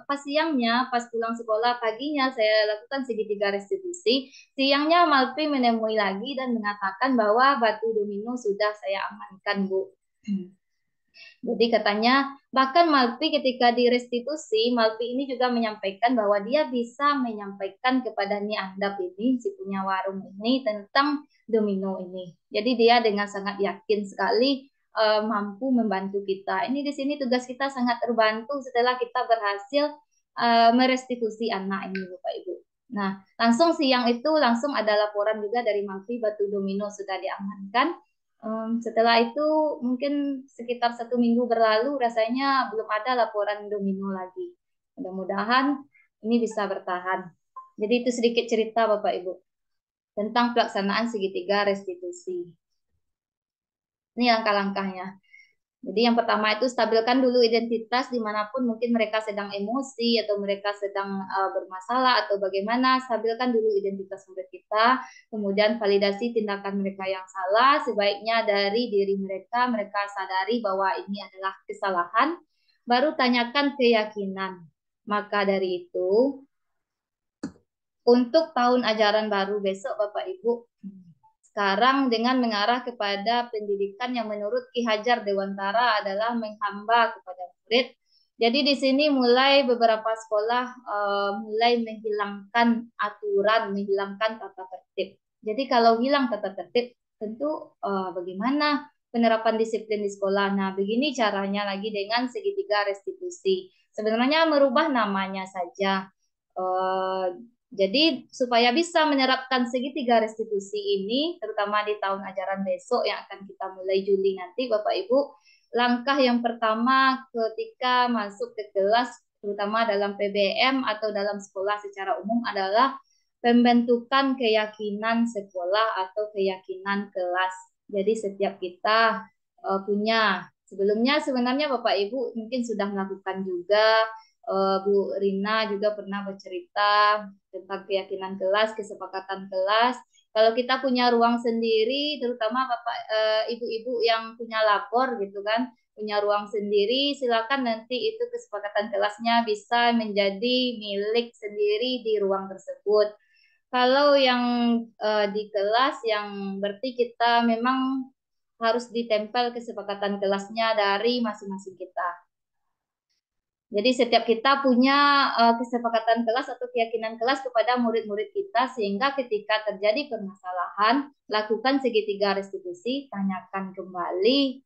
A: pas siangnya pas pulang sekolah paginya saya lakukan segitiga restitusi. Siangnya Malvi menemui lagi dan mengatakan bahwa batu domino sudah saya amankan Bu. Jadi katanya bahkan Malvi ketika direstitusi, Malvi ini juga menyampaikan bahwa dia bisa menyampaikan kepada Ni Andap ini, si punya warung ini tentang domino ini. Jadi dia dengan sangat yakin sekali mampu membantu kita. Ini di sini tugas kita sangat terbantu setelah kita berhasil merestitusi anak ini, Bapak Ibu. Nah, langsung siang itu langsung ada laporan juga dari Malvi batu domino sudah diamankan. Setelah itu mungkin sekitar 1 minggu berlalu rasanya belum ada laporan domino lagi. Mudah-mudahan ini bisa bertahan. Jadi itu sedikit cerita Bapak Ibu tentang pelaksanaan segitiga restitusi. Ini langkah-langkahnya. Jadi yang pertama itu stabilkan dulu identitas dimanapun mungkin mereka sedang emosi atau mereka sedang bermasalah atau bagaimana, stabilkan dulu identitas murid kita, kemudian validasi tindakan mereka yang salah, sebaiknya dari diri mereka, mereka sadari bahwa ini adalah kesalahan, baru tanyakan keyakinan. Maka dari itu, untuk tahun ajaran baru besok Bapak Ibu, sekarang dengan mengarah kepada pendidikan yang menurut Ki Hajar Dewantara adalah menghamba kepada murid. Jadi di sini mulai beberapa sekolah mulai menghilangkan aturan, menghilangkan tata tertib. Jadi kalau hilang tata tertib, tentu bagaimana penerapan disiplin di sekolah. Nah, begini caranya lagi dengan segitiga restitusi. Sebenarnya merubah namanya saja. Jadi supaya bisa menerapkan segitiga restitusi ini, terutama di tahun ajaran besok yang akan kita mulai Juli nanti, Bapak Ibu, langkah yang pertama ketika masuk ke kelas, terutama dalam PBM atau dalam sekolah secara umum adalah pembentukan keyakinan sekolah atau keyakinan kelas. Jadi setiap kita punya, sebelumnya sebenarnya Bapak Ibu mungkin sudah melakukan juga, Bu Rina juga pernah bercerita tentang keyakinan kelas, kesepakatan kelas. Kalau kita punya ruang sendiri, terutama Bapak Ibu-ibu yang punya lapor gitu kan, punya ruang sendiri, silakan nanti itu kesepakatan kelasnya bisa menjadi milik sendiri di ruang tersebut. Kalau yang di kelas yang berarti kita memang harus ditempel kesepakatan kelasnya dari masing-masing kita. Jadi setiap kita punya kesepakatan kelas atau keyakinan kelas kepada murid-murid kita sehingga ketika terjadi permasalahan, lakukan segitiga restitusi, tanyakan kembali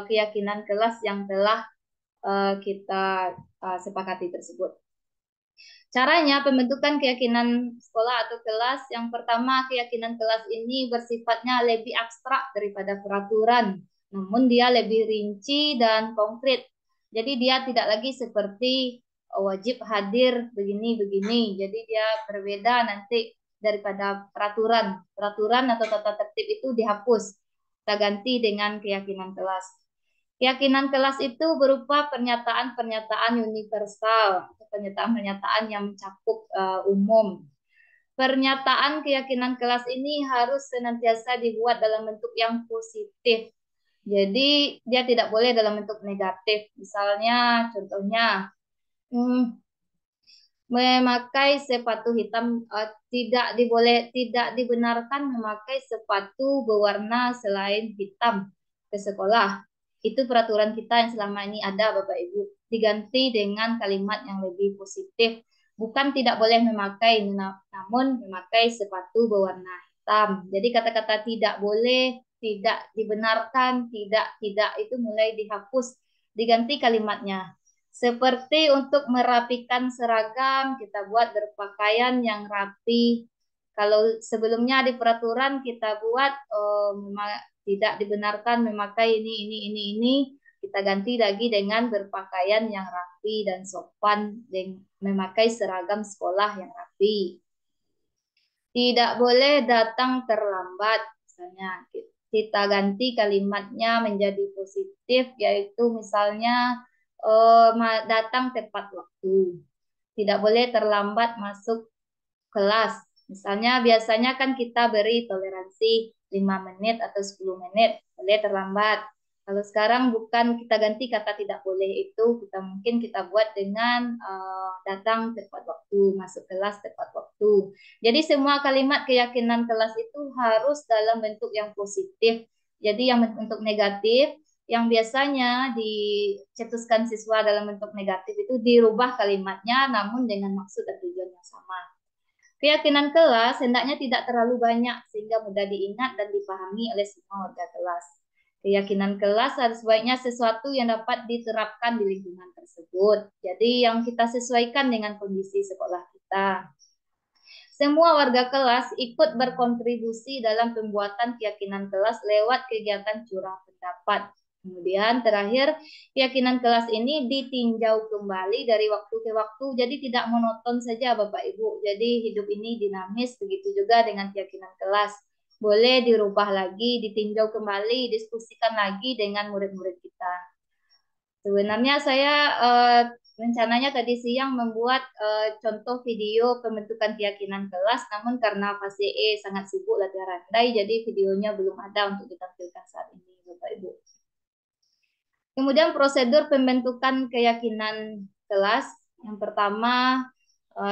A: keyakinan kelas yang telah kita sepakati tersebut. Caranya pembentukan keyakinan sekolah atau kelas, yang pertama keyakinan kelas ini bersifatnya lebih abstrak daripada peraturan, namun dia lebih rinci dan konkret. Jadi dia tidak lagi seperti wajib hadir begini-begini. Jadi dia berbeda nanti daripada peraturan. Peraturan atau tata tertib itu dihapus. Kita ganti dengan keyakinan kelas. Keyakinan kelas itu berupa pernyataan-pernyataan universal, pernyataan-pernyataan yang mencakup umum. Pernyataan keyakinan kelas ini harus senantiasa dibuat dalam bentuk yang positif. Jadi dia tidak boleh dalam bentuk negatif. Misalnya, contohnya, memakai sepatu hitam tidak dibenarkan memakai sepatu berwarna selain hitam ke sekolah. Itu peraturan kita yang selama ini ada Bapak Ibu. Diganti dengan kalimat yang lebih positif. Bukan tidak boleh memakai, namun memakai sepatu berwarna hitam. Jadi kata-kata tidak boleh, tidak dibenarkan, tidak itu mulai dihapus diganti kalimatnya. Seperti untuk merapikan seragam, kita buat berpakaian yang rapi. Kalau sebelumnya di peraturan kita buat tidak dibenarkan memakai ini, kita ganti lagi dengan berpakaian yang rapi dan sopan, dan memakai seragam sekolah yang rapi. Tidak boleh datang terlambat, misalnya kita ganti kalimatnya menjadi positif, yaitu misalnya datang tepat waktu. Tidak boleh terlambat masuk kelas. Misalnya biasanya kan kita beri toleransi 5 menit atau 10 menit, boleh terlambat. Kalau sekarang bukan, kita ganti kata tidak boleh itu, kita buat dengan datang tepat waktu, masuk kelas tepat waktu. Jadi semua kalimat keyakinan kelas itu harus dalam bentuk yang positif. Jadi yang bentuk negatif, yang biasanya dicetuskan siswa dalam bentuk negatif itu dirubah kalimatnya namun dengan maksud dan tujuan yang sama. Keyakinan kelas hendaknya tidak terlalu banyak sehingga mudah diingat dan dipahami oleh semua warga kelas. Keyakinan kelas harus sebaiknya sesuatu yang dapat diterapkan di lingkungan tersebut. Jadi yang kita sesuaikan dengan kondisi sekolah kita. Semua warga kelas ikut berkontribusi dalam pembuatan keyakinan kelas lewat kegiatan curah pendapat. Kemudian terakhir, keyakinan kelas ini ditinjau kembali dari waktu ke waktu, jadi tidak monoton saja Bapak Ibu. Jadi hidup ini dinamis, begitu juga dengan keyakinan kelas. Boleh dirubah lagi, ditinjau kembali, diskusikan lagi dengan murid-murid kita. Sebenarnya saya rencananya tadi siang membuat contoh video pembentukan keyakinan kelas, namun karena fase E sangat sibuk latihan randai, jadi videonya belum ada untuk ditampilkan saat ini, Bapak Ibu. Kemudian prosedur pembentukan keyakinan kelas. Yang pertama,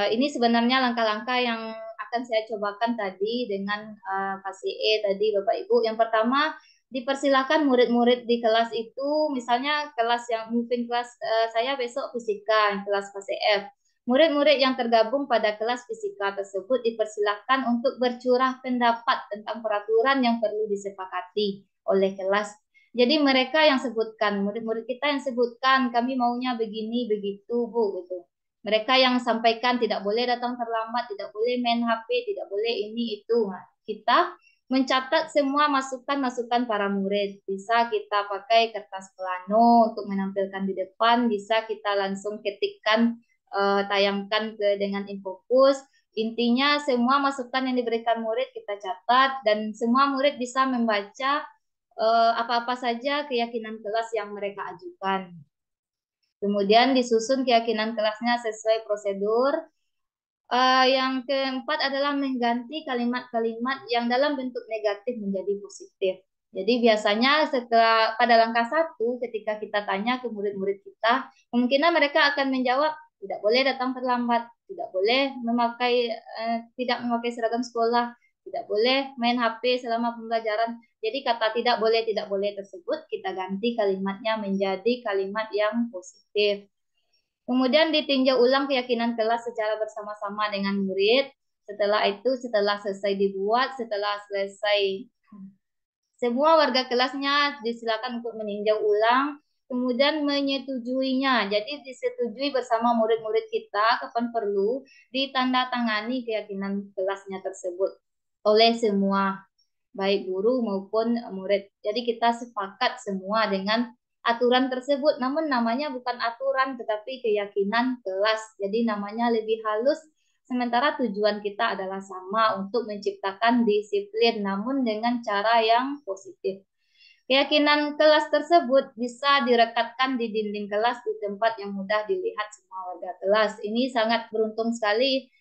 A: ini sebenarnya langkah-langkah yang akan saya cobakan tadi dengan fase E tadi, Bapak Ibu. Yang pertama, dipersilakan murid-murid di kelas itu, misalnya kelas yang mungkin kelas saya besok fisika, kelas fase F. Murid-murid yang tergabung pada kelas fisika tersebut dipersilakan untuk bercurah pendapat tentang peraturan yang perlu disepakati oleh kelas. Jadi mereka yang sebutkan, murid-murid kita yang sebutkan, kami maunya begini, begitu, Bu, gitu. Mereka yang sampaikan tidak boleh datang terlambat, tidak boleh main HP, tidak boleh ini, itu. Nah, kita mencatat semua masukan-masukan para murid. Bisa kita pakai kertas plano untuk menampilkan di depan, bisa kita langsung ketikkan, tayangkan dengan infokus. Intinya semua masukan yang diberikan murid kita catat, dan semua murid bisa membaca apa-apa saja keyakinan kelas yang mereka ajukan. Kemudian disusun keyakinan kelasnya sesuai prosedur. Yang keempat adalah mengganti kalimat-kalimat yang dalam bentuk negatif menjadi positif. Jadi biasanya setelah pada langkah 1, ketika kita tanya ke murid-murid kita, kemungkinan mereka akan menjawab tidak boleh datang terlambat, tidak boleh tidak memakai seragam sekolah, tidak boleh main HP selama pembelajaran. Jadi kata tidak boleh tersebut kita ganti kalimatnya menjadi kalimat yang positif. Kemudian ditinjau ulang keyakinan kelas secara bersama-sama dengan murid. Setelah selesai dibuat, setelah selesai, semua warga kelasnya disilakan untuk meninjau ulang, kemudian menyetujuinya. Jadi disetujui bersama murid-murid kita, kapan perlu ditandatangani keyakinan kelasnya tersebut oleh semua, baik guru maupun murid. Jadi kita sepakat semua dengan aturan tersebut, namun namanya bukan aturan tetapi keyakinan kelas. Jadi namanya lebih halus, sementara tujuan kita adalah sama, untuk menciptakan disiplin namun dengan cara yang positif. Keyakinan kelas tersebut bisa direkatkan di dinding kelas di tempat yang mudah dilihat semua warga kelas. Ini sangat beruntung sekali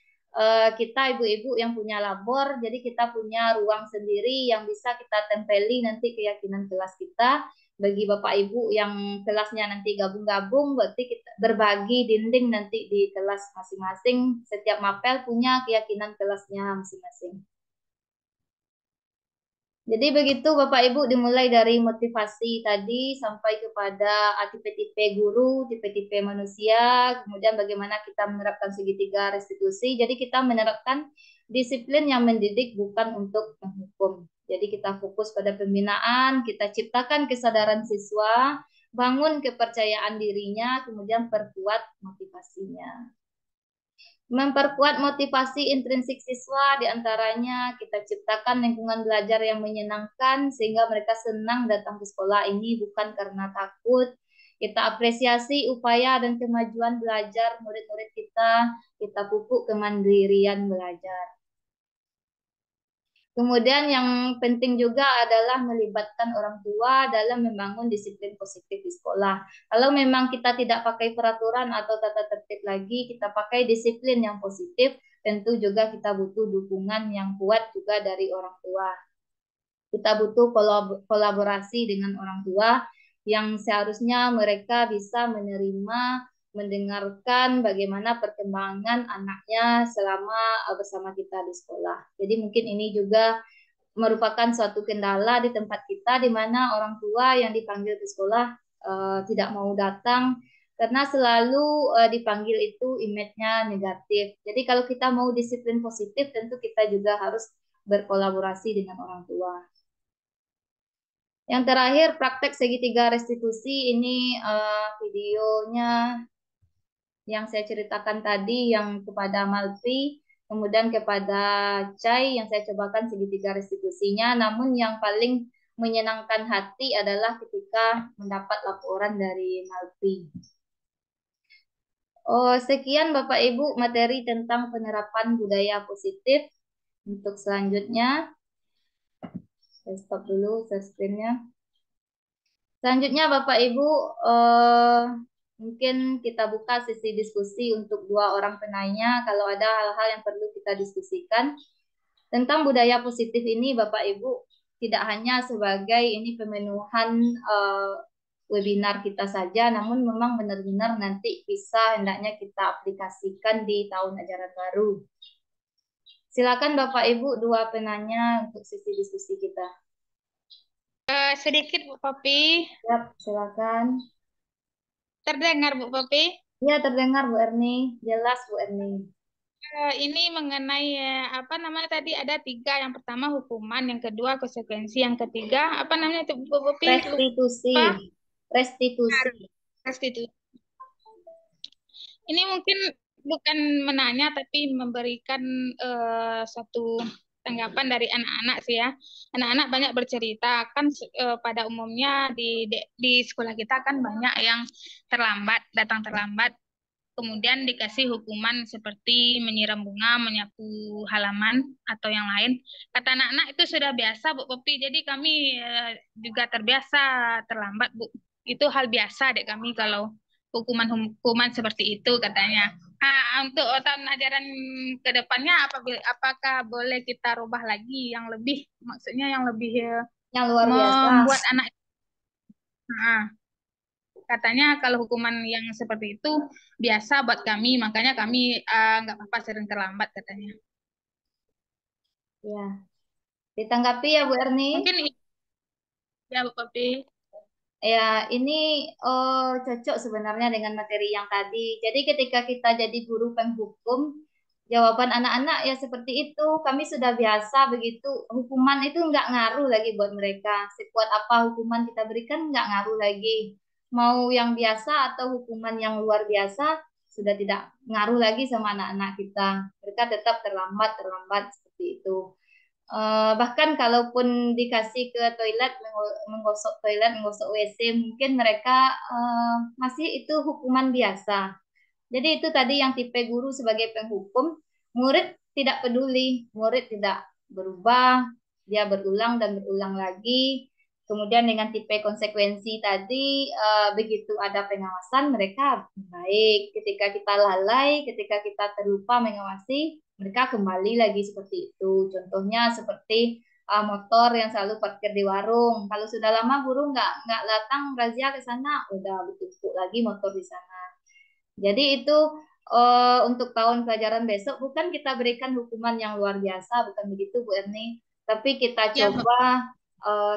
A: kita ibu-ibu yang punya labor, jadi kita punya ruang sendiri yang bisa kita tempeli nanti keyakinan kelas kita. Bagi Bapak Ibu yang kelasnya nanti gabung-gabung, berarti kita berbagi dinding nanti di kelas masing-masing. Setiap mapel punya keyakinan kelasnya masing-masing. Jadi begitu Bapak Ibu, dimulai dari motivasi tadi sampai kepada tipe-tipe guru, tipe-tipe manusia, kemudian bagaimana kita menerapkan segitiga restitusi. Jadi kita menerapkan disiplin yang mendidik, bukan untuk menghukum. Jadi kita fokus pada pembinaan, kita ciptakan kesadaran siswa bangun kepercayaan dirinya, kemudian perkuat motivasinya. Memperkuat motivasi intrinsik siswa, diantaranya kita ciptakan lingkungan belajar yang menyenangkan sehingga mereka senang datang ke sekolah ini bukan karena takut. Kita apresiasi upaya dan kemajuan belajar murid-murid kita pupuk kemandirian belajar. Kemudian yang penting juga adalah melibatkan orang tua dalam membangun disiplin positif di sekolah. Kalau memang kita tidak pakai peraturan atau tata tertib lagi, kita pakai disiplin yang positif, tentu juga kita butuh dukungan yang kuat juga dari orang tua. Kita butuh kolaborasi dengan orang tua yang seharusnya mereka bisa menerima, mendengarkan bagaimana perkembangan anaknya selama bersama kita di sekolah. Jadi mungkin ini juga merupakan suatu kendala di tempat kita di mana orang tua yang dipanggil ke sekolah tidak mau datang karena selalu dipanggil itu image-nya negatif. Jadi kalau kita mau disiplin positif tentu kita juga harus berkolaborasi dengan orang tua. Yang terakhir praktek segitiga restitusi ini videonya yang saya ceritakan tadi yang kepada Malvi, kemudian kepada Chai yang saya cobakan segitiga restitusinya, namun yang paling menyenangkan hati adalah ketika mendapat laporan dari Malvi. Oh, sekian Bapak Ibu materi tentang penerapan budaya positif. Untuk selanjutnya, saya stop dulu share screen-nya. Selanjutnya Bapak Ibu, mungkin kita buka sesi diskusi untuk 2 orang penanya kalau ada hal-hal yang perlu kita diskusikan. Tentang budaya positif ini Bapak Ibu tidak hanya sebagai ini pemenuhan webinar kita saja, namun memang benar-benar nanti bisa hendaknya kita aplikasikan di tahun ajaran baru. Silakan Bapak Ibu 2 penanya untuk sesi diskusi kita.
D: Sedikit Bu Popi.
A: Siap, silakan.
D: Terdengar Bu Popi?
A: Ya, terdengar Bu Erni. Jelas Bu Erni.
D: Ini mengenai apa namanya tadi ada 3. Yang pertama hukuman, yang kedua konsekuensi, yang ketiga apa namanya itu Bu Popi?
A: Restitusi.
D: Lupa.
A: Restitusi.
D: Restitusi. Ini mungkin bukan menanya tapi memberikan satu tanggapan dari anak-anak sih ya. Anak-anak banyak bercerita kan pada umumnya di sekolah kita kan banyak yang datang terlambat. Kemudian dikasih hukuman seperti menyiram bunga, menyapu halaman atau yang lain. Kata anak-anak itu sudah biasa Bu Popi. Jadi kami juga terbiasa terlambat Bu. Itu hal biasa dek kami kalau hukuman seperti itu katanya. Untuk tahun ajaran ke depannya apakah boleh kita rubah lagi yang lebih, maksudnya yang lebih
A: yang luar biasa.
D: membuat anak katanya kalau hukuman yang seperti itu biasa buat kami, makanya kami nggak apa-apa sering terlambat katanya.
A: Ya, ditanggapi ya Bu Erni.
D: Mungkin ya Bu Popi.
A: Ya, ini cocok sebenarnya dengan materi yang tadi. Jadi ketika kita jadi guru penghukum, jawaban anak-anak ya seperti itu. Kami sudah biasa begitu. Hukuman itu nggak ngaruh lagi buat mereka. Sekuat apa hukuman kita berikan nggak ngaruh lagi. Mau yang biasa atau hukuman yang luar biasa sudah tidak ngaruh lagi sama anak-anak kita. Mereka tetap terlambat seperti itu. Bahkan kalaupun dikasih ke toilet, menggosok WC, mungkin mereka masih itu hukuman biasa. Jadi itu tadi yang tipe guru sebagai penghukum, murid tidak peduli, murid tidak berubah, dia berulang dan berulang lagi. Kemudian dengan tipe konsekuensi tadi, begitu ada pengawasan, mereka baik. Ketika kita lalai, ketika kita terlupa mengawasi, mereka kembali lagi seperti itu. Contohnya seperti motor yang selalu parkir di warung. Kalau sudah lama guru nggak datang razia ke sana, udah bertumpuk lagi motor di sana. Jadi itu untuk tahun pelajaran besok bukan kita berikan hukuman yang luar biasa, bukan begitu Bu Erni, tapi kita coba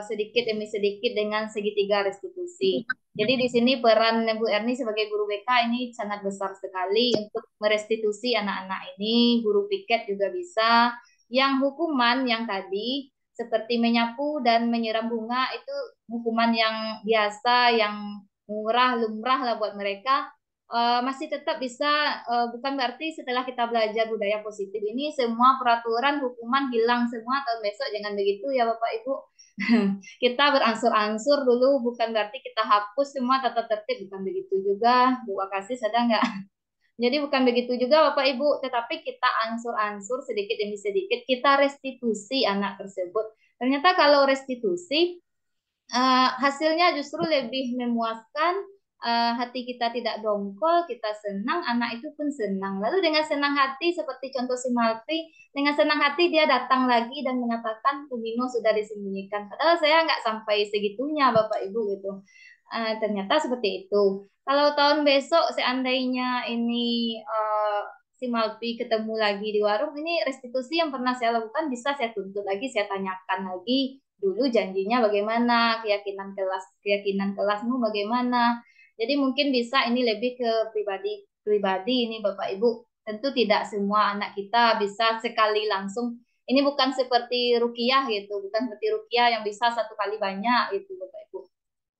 A: sedikit demi sedikit dengan segitiga restitusi. Jadi di sini peran Bu Erni sebagai guru BK ini sangat besar sekali untuk merestitusi anak-anak ini. Guru piket juga bisa. Yang hukuman yang tadi seperti menyapu dan menyiram bunga itu hukuman yang biasa, yang murah, lumrah lah buat mereka, masih tetap bisa, bukan berarti setelah kita belajar budaya positif ini semua peraturan hukuman hilang semua tahun besok, jangan begitu ya Bapak Ibu. Kita beransur-ansur dulu, bukan berarti kita hapus semua tata tertib, bukan begitu juga. Bu Kasih ada nggak? Jadi bukan begitu juga Bapak Ibu, tetapi kita ansur-ansur sedikit demi sedikit, kita restitusi anak tersebut. Ternyata kalau restitusi, hasilnya justru lebih memuaskan, hati kita tidak dongkol, kita senang, anak itu pun senang. Lalu dengan senang hati, seperti contoh si Malvi, dengan senang hati dia datang lagi dan mengatakan Umino sudah disembunyikan. Padahal saya nggak sampai segitunya Bapak Ibu gitu. Ternyata seperti itu. Kalau tahun besok seandainya ini, si Malvi ketemu lagi di warung, ini restitusi yang pernah saya lakukan bisa saya tuntut lagi, saya tanyakan lagi dulu janjinya bagaimana, keyakinan kelasmu bagaimana. Jadi mungkin bisa ini lebih ke pribadi ini Bapak Ibu. Tentu tidak semua anak kita bisa sekali langsung. Ini bukan seperti rukiah gitu, bukan seperti rukiah yang bisa satu kali banyak gitu Bapak Ibu.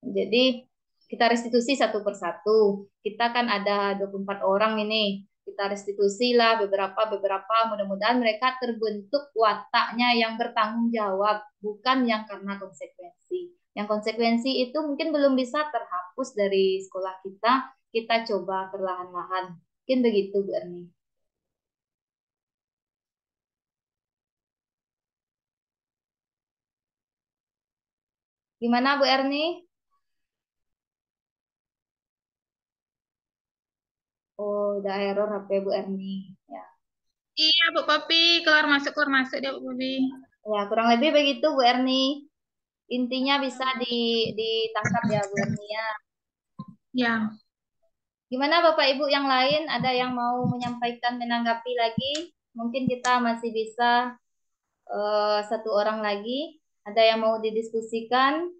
A: Jadi kita restitusi satu persatu. Kita kan ada 24 orang ini. Kita restitusi lah beberapa, mudah-mudahan mereka terbentuk wataknya yang bertanggung jawab, bukan yang karena konsekuensi. Yang konsekuensi itu mungkin belum bisa terhapus dari sekolah kita coba perlahan-lahan. Mungkin begitu Bu Erni. Gimana Bu Erni? Oh, udah error HP Bu Erni. Ya.
D: Iya, Bu Popi, keluar masuk dia Bu Popi.
A: Ya, kurang lebih begitu Bu Erni. Intinya bisa ditangkap ya Bu Erni ya.
D: Ya.
A: Gimana Bapak Ibu yang lain? Ada yang mau menyampaikan, menanggapi lagi? Mungkin kita masih bisa, satu orang lagi. Ada yang mau didiskusikan?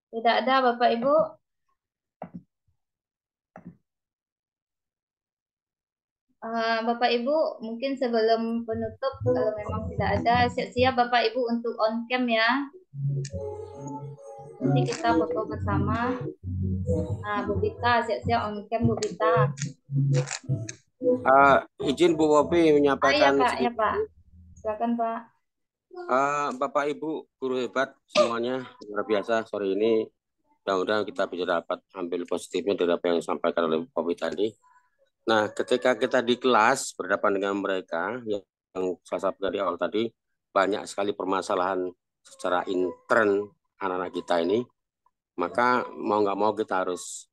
A: Tidak ada Bapak Ibu? Bapak Ibu, mungkin sebelum penutup, kalau memang tidak ada, siap-siap Bapak Ibu untuk on cam ya. Nanti kita foto bersama. Nah, Bu Bita, siap-siap on cam Bu Bita.
B: Izin Bu Popi menyampaikan.
A: Ya Pak, ya Pak. Silakan Pak.
B: Bapak Ibu guru hebat semuanya, luar biasa sore ini. Mudah-mudahan kita bisa dapat ambil positifnya dari apa yang disampaikan oleh Bu Popi tadi. Nah, ketika kita di kelas berhadapan dengan mereka, yang saya sampaikan di awal tadi, banyak sekali permasalahan secara intern anak-anak kita ini, maka mau nggak mau kita harus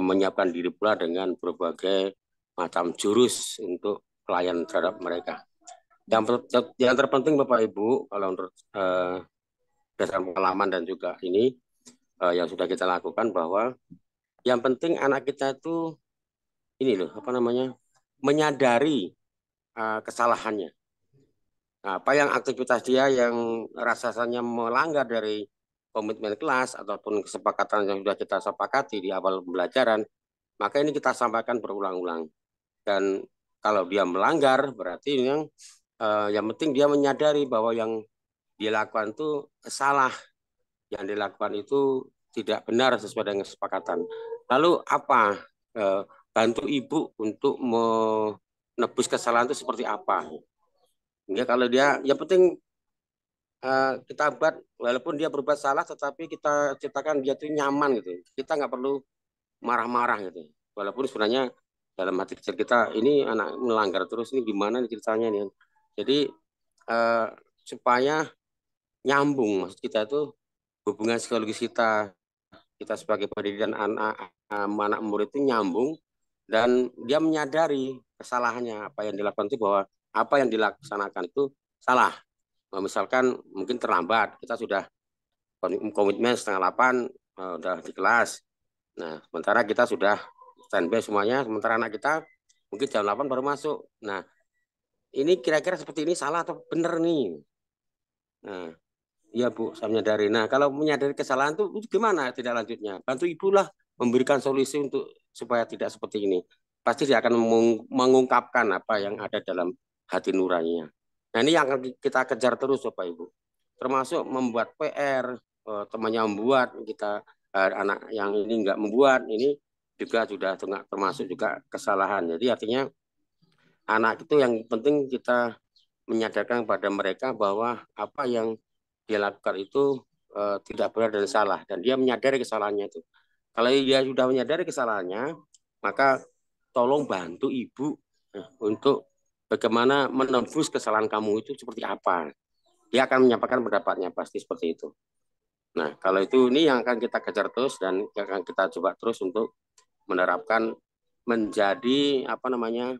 B: menyiapkan diri pula dengan berbagai macam jurus untuk pelayan terhadap mereka. Yang terpenting Bapak Ibu, kalau menurut berdasarkan pengalaman dan juga ini yang sudah kita lakukan, bahwa yang penting anak kita itu ini loh, menyadari kesalahannya. Apa yang aktivitas dia yang rasanya melanggar dari komitmen kelas ataupun kesepakatan yang sudah kita sepakati di awal pembelajaran, maka ini kita sampaikan berulang-ulang. Dan kalau dia melanggar, berarti yang penting dia menyadari bahwa yang dia lakukan itu salah, yang dilakukan itu tidak benar sesuai dengan kesepakatan. Lalu apa? Bantu ibu untuk menebus kesalahan itu seperti apa? Ya, kalau dia, yang penting kita buat, walaupun dia berbuat salah, tetapi kita ciptakan dia itu nyaman gitu. Kita nggak perlu marah-marah gitu. Walaupun sebenarnya dalam hati kecil kita, ini anak melanggar terus, ini gimana nih ceritanya nih. Jadi supaya nyambung, maksud kita itu hubungan psikologis kita sebagai pendidik dan anak murid itu nyambung, dan dia menyadari kesalahannya, apa yang dilakukan itu, bahwa apa yang dilaksanakan itu salah. Misalkan mungkin terlambat, kita sudah komitmen 7:30 udah di kelas. Nah, sementara kita sudah standby semuanya, sementara anak kita mungkin jam 8 baru masuk. Nah, ini kira-kira seperti ini salah atau benar nih? Nah, iya Bu, saya menyadari. Nah, kalau menyadari kesalahan itu gimana tidak lanjutnya? Bantu ibu lah memberikan solusi untuk supaya tidak seperti ini. pasti dia akan mengungkapkan apa yang ada dalam hati nuraninya. Nah, ini yang akan kita kejar terus Bapak Ibu. Termasuk membuat PR, temannya membuat, kita anak yang ini enggak membuat, ini juga sudah termasuk juga kesalahan. Jadi artinya anak itu yang penting kita menyadarkan kepada mereka bahwa apa yang dia lakukan itu tidak benar dan salah, dan dia menyadari kesalahannya itu. Kalau dia sudah menyadari kesalahannya, maka tolong bantu ibu untuk bagaimana menembus kesalahan kamu itu seperti apa. Dia akan menyampaikan pendapatnya pasti seperti itu. Nah, kalau itu ini yang akan kita kejar terus dan akan kita coba terus untuk menerapkan menjadi apa namanya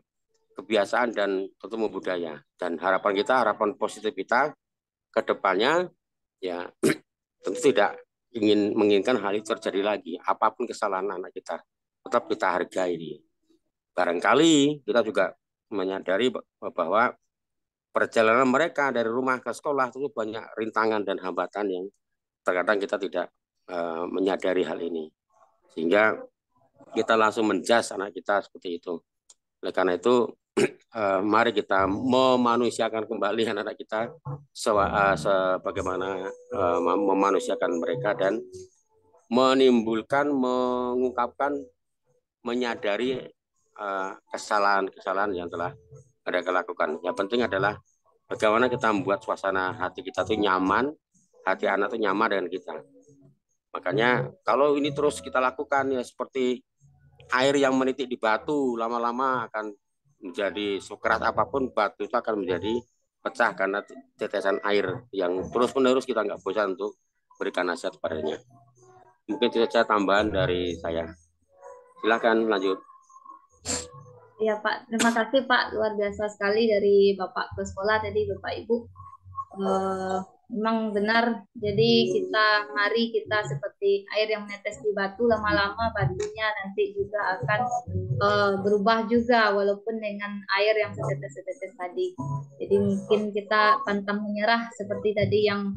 B: kebiasaan dan tentu budaya. Dan harapan kita, harapan positif kita ke depannya ya tentu tidak menginginkan hal itu terjadi lagi. Apapun kesalahan anak kita, tetap kita hargai dia. Barangkali kita juga menyadari bahwa perjalanan mereka dari rumah ke sekolah itu banyak rintangan dan hambatan yang terkadang kita tidak menyadari hal ini. Sehingga kita langsung menjas anak kita seperti itu. Oleh karena itu, mari kita memanusiakan kembali anak-anak kita sebagaimana memanusiakan mereka dan menimbulkan, mengungkapkan, menyadari kesalahan-kesalahan yang telah mereka lakukan. Yang penting adalah bagaimana kita membuat suasana hati kita itu nyaman, hati anak itu nyaman dengan kita. Makanya kalau ini terus kita lakukan ya seperti air yang menitik di batu, lama-lama akan menjadi sekeras apapun batu itu akan menjadi pecah karena tetesan air yang terus-menerus kita nggak bosan untuk berikan nasihat padanya. Mungkin itu saja tambahan dari saya. Silakan lanjut.
A: Ya Pak, terima kasih Pak, luar biasa sekali dari Bapak ke sekolah tadi Bapak Ibu. Memang benar, jadi mari kita seperti air yang menetes di batu, lama-lama batunya nanti juga akan berubah juga walaupun dengan air yang setetes-setetes tadi. Jadi mungkin kita pantang menyerah seperti tadi yang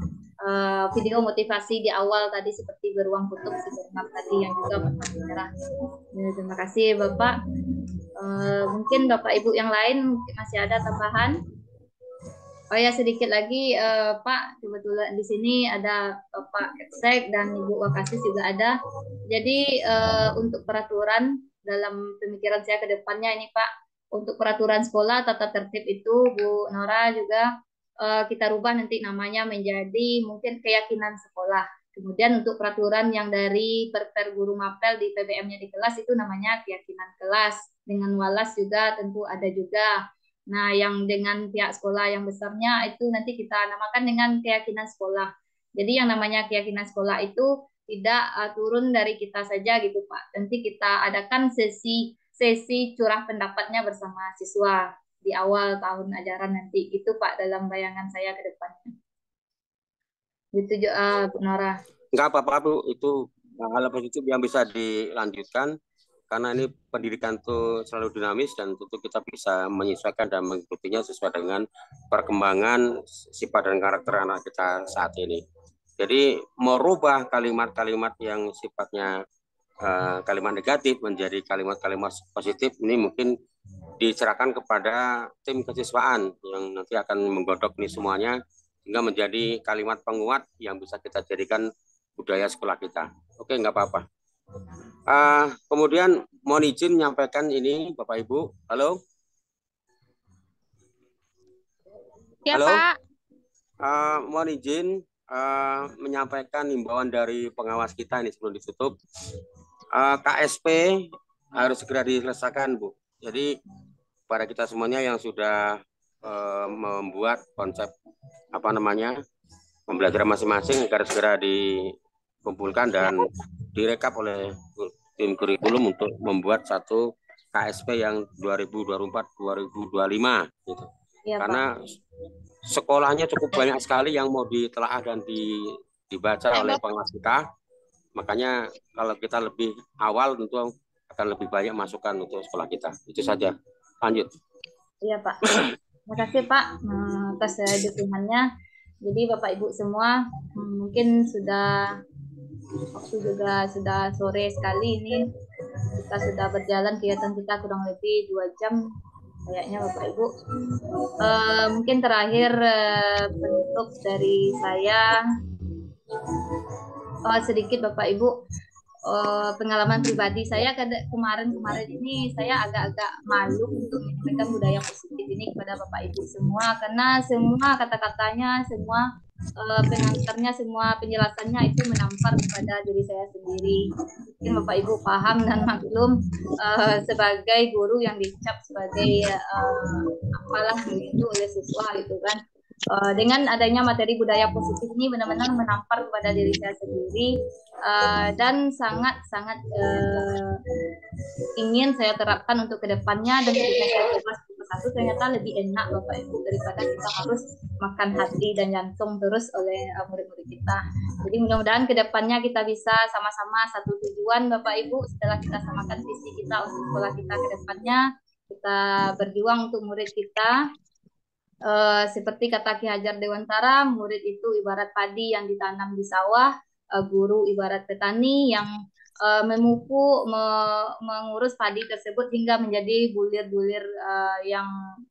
A: video motivasi di awal tadi seperti beruang kutub si Bernard tadi yang juga pantang menyerah. Terima kasih Bapak. Mungkin Bapak Ibu yang lain mungkin masih ada tambahan. Oh ya, sedikit lagi Pak, kebetulan di sini ada Bapak Kepsek dan Ibu Wakasis juga ada. Jadi untuk peraturan dalam pemikiran saya ke depannya ini Pak, untuk peraturan sekolah tata tertib itu Bu Nora juga kita rubah nanti namanya menjadi mungkin keyakinan sekolah. Kemudian untuk peraturan yang dari per guru mapel di PBM-nya di kelas itu namanya keyakinan kelas. Dengan walas juga tentu ada juga. Nah, yang dengan pihak sekolah yang besarnya itu nanti kita namakan dengan keyakinan sekolah. Jadi yang namanya keyakinan sekolah itu tidak turun dari kita saja gitu Pak. Nanti kita adakan sesi curah pendapatnya bersama siswa di awal tahun ajaran nanti. Itu Pak dalam bayangan saya ke depannya. Gitu Bu Nora.
B: Enggak apa-apa Bu, itu hal positif yang bisa dilanjutkan karena ini pendidikan itu selalu dinamis dan tentu kita bisa menyesuaikan dan mengikutinya sesuai dengan perkembangan sifat dan karakter anak kita saat ini. Jadi merubah kalimat-kalimat yang sifatnya kalimat negatif menjadi kalimat-kalimat positif ini mungkin diserahkan kepada tim kesiswaan yang nanti akan menggodok ini semuanya sehingga menjadi kalimat penguat yang bisa kita jadikan budaya sekolah kita. Oke, nggak apa-apa. Kemudian mohon izin menyampaikan ini Bapak Ibu. Halo.
D: Ya
B: Halo.
D: Pak.
B: Mohon izin menyampaikan himbauan dari pengawas kita ini sebelum ditutup. KSP harus segera diselesaikan Bu. Jadi pada kita semuanya yang sudah membuat konsep pembelajaran masing-masing agar segera dikumpulkan dan direkap oleh tim kurikulum untuk membuat satu KSP yang 2024-2025 gitu. Ya, karena Pak, sekolahnya cukup banyak sekali yang mau ditelaah dan dibaca oleh pengawas kita. Makanya kalau kita lebih awal tentu akan lebih banyak masukan untuk sekolah kita. Itu saja. Lanjut.
A: Iya Pak. Terima kasih Pak atas dukungannya. Jadi Bapak Ibu semua mungkin waktu juga sudah sore sekali ini. kita sudah berjalan kegiatan kita kurang lebih 2 jam kayaknya Bapak Ibu. Mungkin terakhir penutup dari saya sedikit Bapak Ibu, pengalaman pribadi saya kemarin ini saya agak-agak malu untuk menyampaikan budaya positif ini kepada Bapak Ibu semua, karena semua kata-katanya, semua pengantarnya, semua penjelasannya itu menampar kepada diri saya sendiri. Mungkin Bapak Ibu paham dan maklum, sebagai guru yang dicap sebagai apalah begitu oleh siswa gitu kan. Dengan adanya materi budaya positif ini benar-benar menampar kepada diri saya sendiri, dan sangat-sangat ingin saya terapkan untuk kedepannya, dan ketika saya coba satu ternyata lebih enak Bapak Ibu daripada kita harus makan hati dan jantung terus oleh murid-murid kita. Jadi mudah-mudahan kedepannya kita bisa sama-sama satu tujuan Bapak Ibu, setelah kita samakan visi kita untuk sekolah kita kedepannya, kita berjuang untuk murid kita. Seperti kata Ki Hajar Dewantara, murid itu ibarat padi yang ditanam di sawah, guru ibarat petani yang memupuk, mengurus padi tersebut hingga menjadi bulir-bulir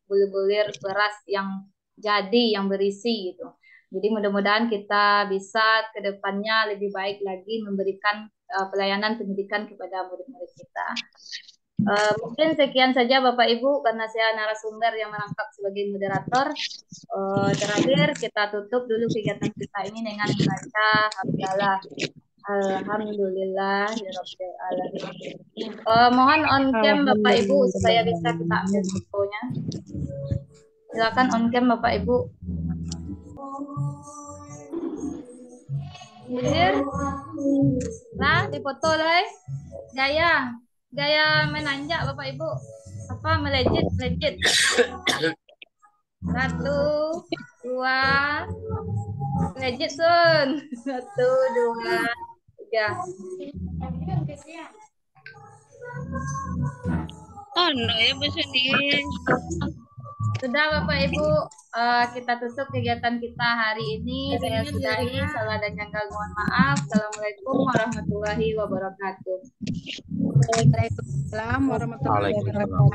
A: bulir-bulir beras yang jadi, yang berisi gitu. Jadi mudah-mudahan kita bisa ke depannya lebih baik lagi memberikan pelayanan pendidikan kepada murid-murid kita. Mungkin sekian saja Bapak Ibu, karena saya narasumber yang merangkap sebagai moderator. Terakhir kita tutup dulu kegiatan kita ini dengan membaca hamdalah. Alhamdulillah ya Rabbil alamin. Mohon on cam Bapak Ibu supaya bisa kita ambil fotonya. Silakan on cam Bapak Ibu. Hadir. Nah, dipoto lah. Gaya menanjak Bapak Ibu. Apa melejit. 1, 2, melejit Sun. 1, 2, 3.
D: Oh, no, ya bersedih.
A: Sudah Bapak Ibu, kita tutup kegiatan kita hari ini. Saya sudahi, salah dan janggal mohon maaf. Assalamualaikum warahmatullahi wabarakatuh.
C: Waalaikumsalam warahmatullahi wabarakatuh.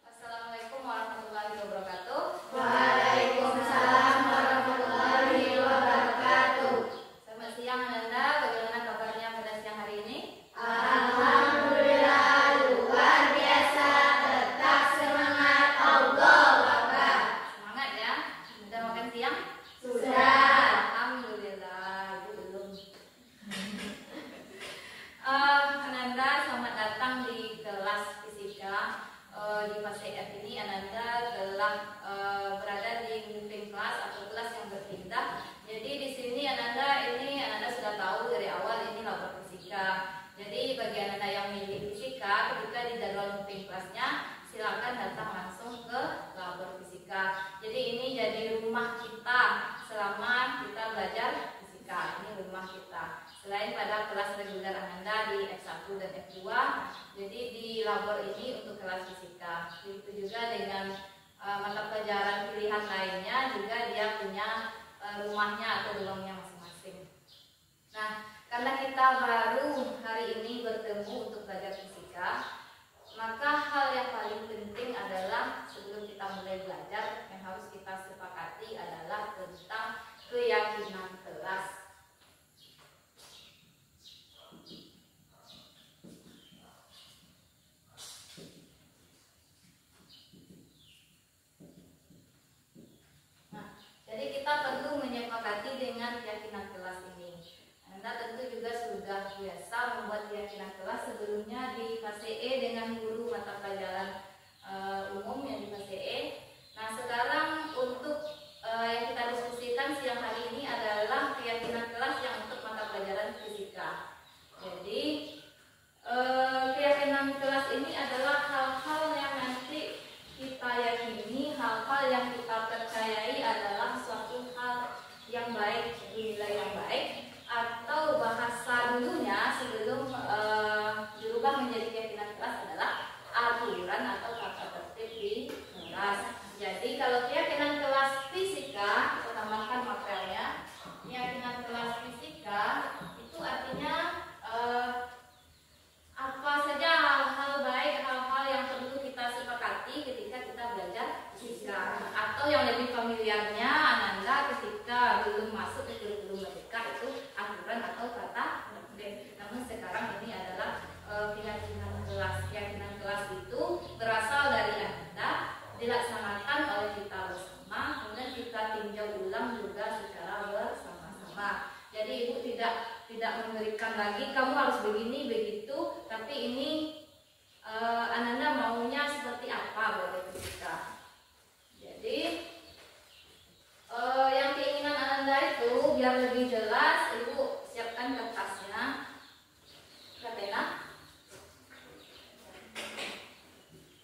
A: Assalamualaikum warahmatullahi wabarakatuh.
E: Waalaikumsalam warahmatullahi wabarakatuh.
A: Selamat siang Ananda, bagaimana kabarnya pada siang hari ini?
E: Alhamdulillah luar biasa, tetap semangat, Allahu Akbar.
A: Semangat ya. Sudah makan siang?
E: Sudah.
A: Alhamdulillah, Ibu belum. Ananda, selamat datang di kelas fisika. Di fase F ini Ananda telah berada di moving class atau kelas yang berpindah. Jadi di sini Ananda sudah tahu dari awal ini labor fisika. Jadi bagi Ananda yang milih fisika, ketika di jadwal moving classnya silakan datang langsung ke labor fisika. Jadi ini jadi rumah kita selama kita belajar fisika. Ini rumah kita. Selain pada kelas reguler Ananda di F1 dan F2, jadi di labor ini untuk kelas fisika. Begitu juga dengan mata pelajaran pilihan lainnya, juga dia punya rumahnya atau ruangnya masing-masing. Nah, karena kita baru hari ini bertemu untuk belajar fisika, maka hal yang paling penting adalah sebelum kita mulai belajar yang harus kita sepakati adalah tentang keyakinan kelas. Jadi kita perlu menyepakati dengan keyakinan kelas ini. Anda tentu juga sudah biasa membuat keyakinan kelas sebelumnya di fase E dengan guru mata pelajaran umum yang di fase E. Nah sekarang untuk yang kita diskusikan siang hari ini adalah keyakinan kelas yang untuk mata pelajaran fisika. Jadi keyakinan kelas ini adalah hal-hal yang nanti kita yakini, hal-hal yang kita percayai adalah suatu hal yang baik, nilai yang baik, atau bahasa dulunya sebelum dirubah menjadi keyakinan kelas begini begitu, tapi ini Ananda maunya seperti apa belajar fisika. Jadi yang keinginan Ananda itu biar lebih jelas, Ibu siapkan kertasnya, pena.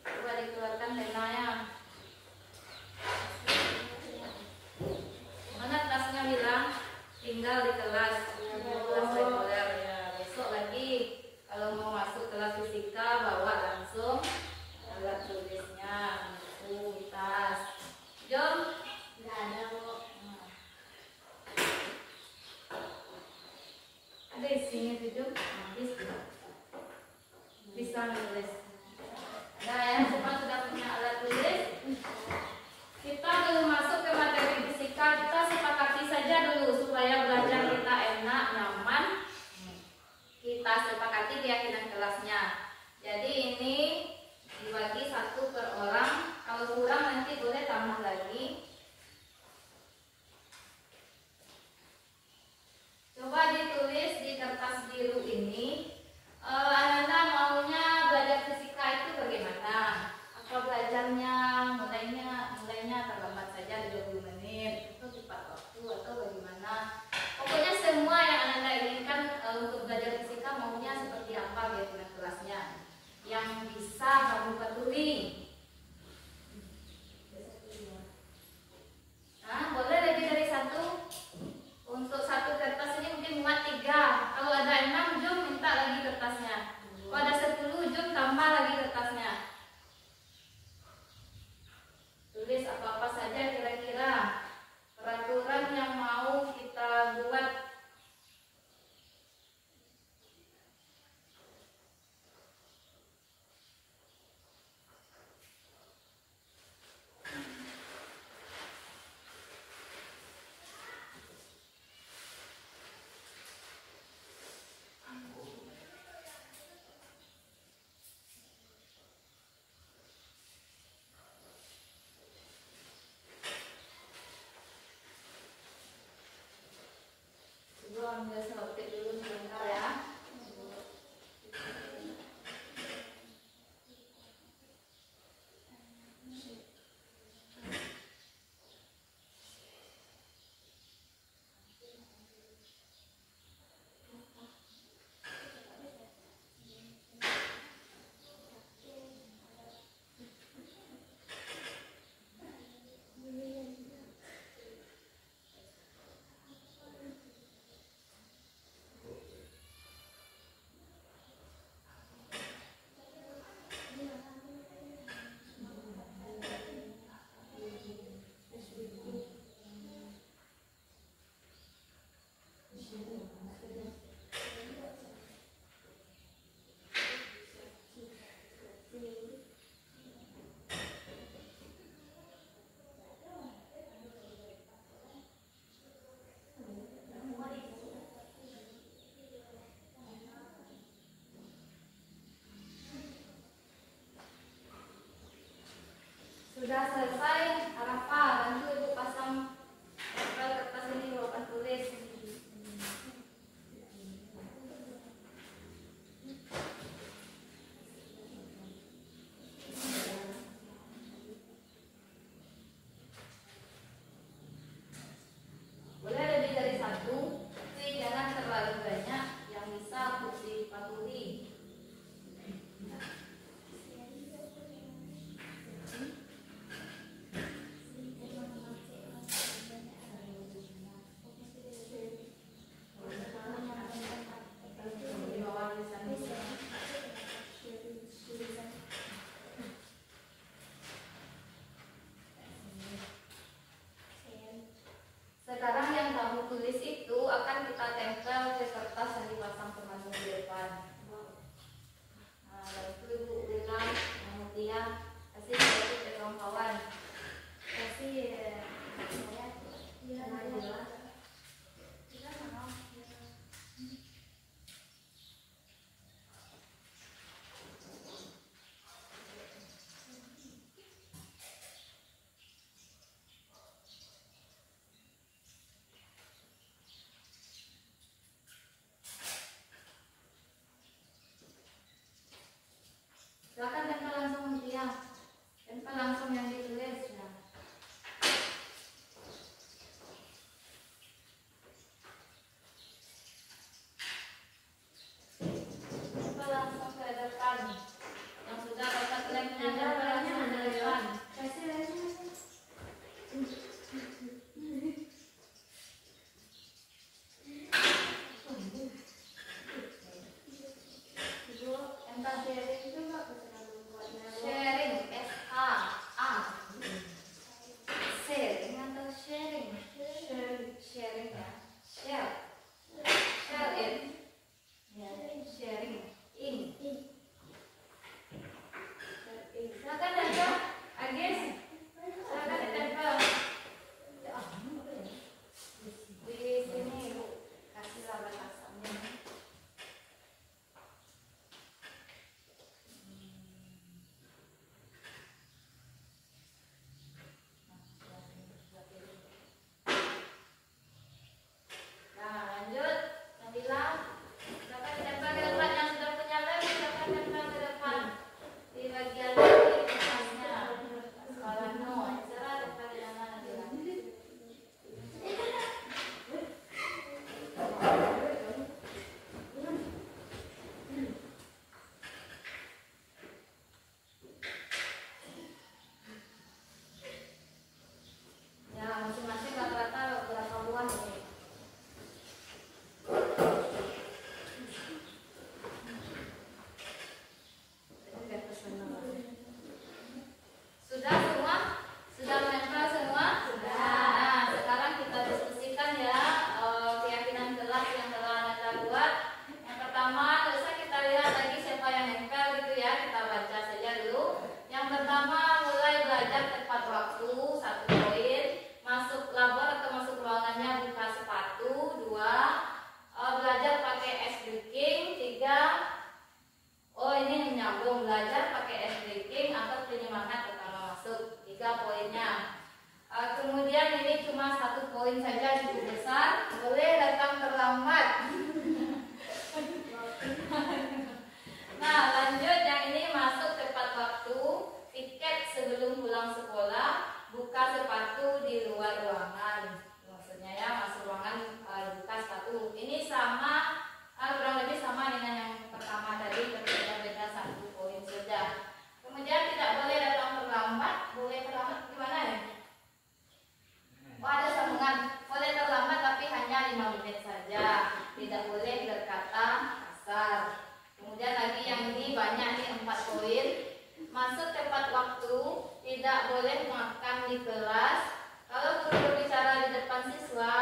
A: Coba dikeluarkan penanya. Mana tasnya bilang? Tinggal di kelas reguler ya. Besok lagi kalau mau masuk kelas fisika bawa langsung alat tulisnya, buku, tas. Jom.
E: Nggak ada, Bu.
A: Ada isinya tuh, Jom. Bisa menulis. Ada ya, semua sudah punya alat tulis. Kita belum masuk ke materi fisika, kita sepakati saja dulu supaya belajar kita enak, nyaman. Kita sepakati keyakinan kelasnya. Jadi ini dibagi 1 per orang. Kalau kurang nanti boleh tambah lagi. Coba ditulis di kertas biru ini. Ananda maunya belajar fisika itu bagaimana? Apa belajarnya mulainya terlambat saja 20 menit atau cepat waktu atau bagaimana? Pokoknya semua yang Ananda inginkan untuk belajar fisika maunya seperti apa keyakinan kelasnya yang bisa kamu patuhi. Nah, boleh lebih dari 1. Untuk 1 kertas ini mungkin muat 3. Kalau ada 6, Jom minta lagi kertasnya. Kalau ada 10, Jom tambah lagi kertasnya. Tulis apa-apa saja kira-kira peraturan yang mau kita buat. Yang sudah dapat lemnya dan gelasnya ke depan. Sharing, S-A-A. Sharing atau sharing? Sharing ya. Share. Share it. Sharing. In. Silakan tempel. Agis. Silakan ditempel. Di sini Bu. Kasihlah batasannya. Nah, lanjut. Nabila, silakan ditempel ke depan. Yang sudah punya lem, silakan tempel ke depan. Di bagian ini kertasnya. Sekolah no. Sarah tempel di mana Nabila? Ya, masing-masing rata-rata berapa buah ini? Sudah semua? Sudah menempel semua? Sudah. Nah, sekarang kita diskusikan ya keyakinan kelas yang telah Anda buat. Yang pertama, tidak usah kita lihat lagi siapa yang nempel gitu ya. Kita baca saja dulu. Yang pertama, mulai belajar tepat waktu, 1 poin. Masuk labor atau masuk ruangannya buka sepatu, 2. Belajar pakai es breaking, 3. Oh, ini menyambung, belajar pakai es breaking atau penyemangat pertama masuk, 3 poinnya. Kemudian ini cuma 1 poin saja, cukup besar. Boleh datang terlambat. Nah, lanjut yang ini masuk tepat waktu, tiket sebelum pulang sekolah, buka sepatu di luar ruangan. Maksudnya ya, masuk ruangan buka sepatu. Ini sama, kurang lebih sama dengan yang pertama tadi, berbeda 1 poin saja. Kemudian tidak boleh datang terlambat. Boleh terlambat gimana ya? Oh, ada sambungan. Boleh terlambat tapi hanya 5 menit saja. Tidak boleh berkata kasar. Kemudian lagi yang ini banyak nih, 4 poin. Masuk tepat waktu, tidak boleh makan di kelas. Kalau guru berbicara di depan siswa,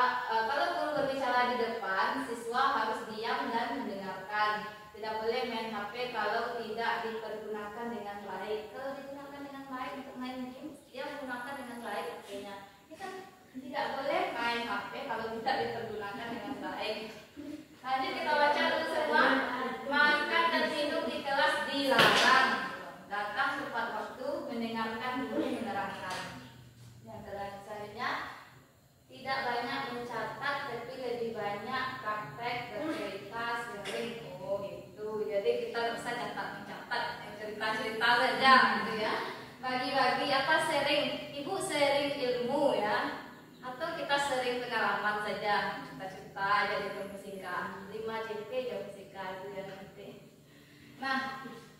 A: siswa harus diam dan mendengarkan. Tidak boleh main HP kalau tidak dipergunakan dengan baik. Kalau digunakan dengan baik untuk main game, dia menggunakan dengan baik HP-nya. Ini kan tidak boleh main HP kalau tidak dipergunakan dengan baik. Lanjut kita baca dulu semua. Makan dan minum di kelas dilarang. Datang tepat waktu, mendengarkan guru menerangkan. Yang selanjutnya, tidak banyak mencatat tapi lebih banyak praktek bercerita sering. Oh gitu. Jadi kita bisa mencatat cerita-cerita saja gitu ya. Bagi-bagi apa sharing? Ibu sharing ilmu ya. Atau kita sharing pengalaman saja, cerita-cerita aja di jam fisika. 5 JP jam fisika itu ya nanti. Nah,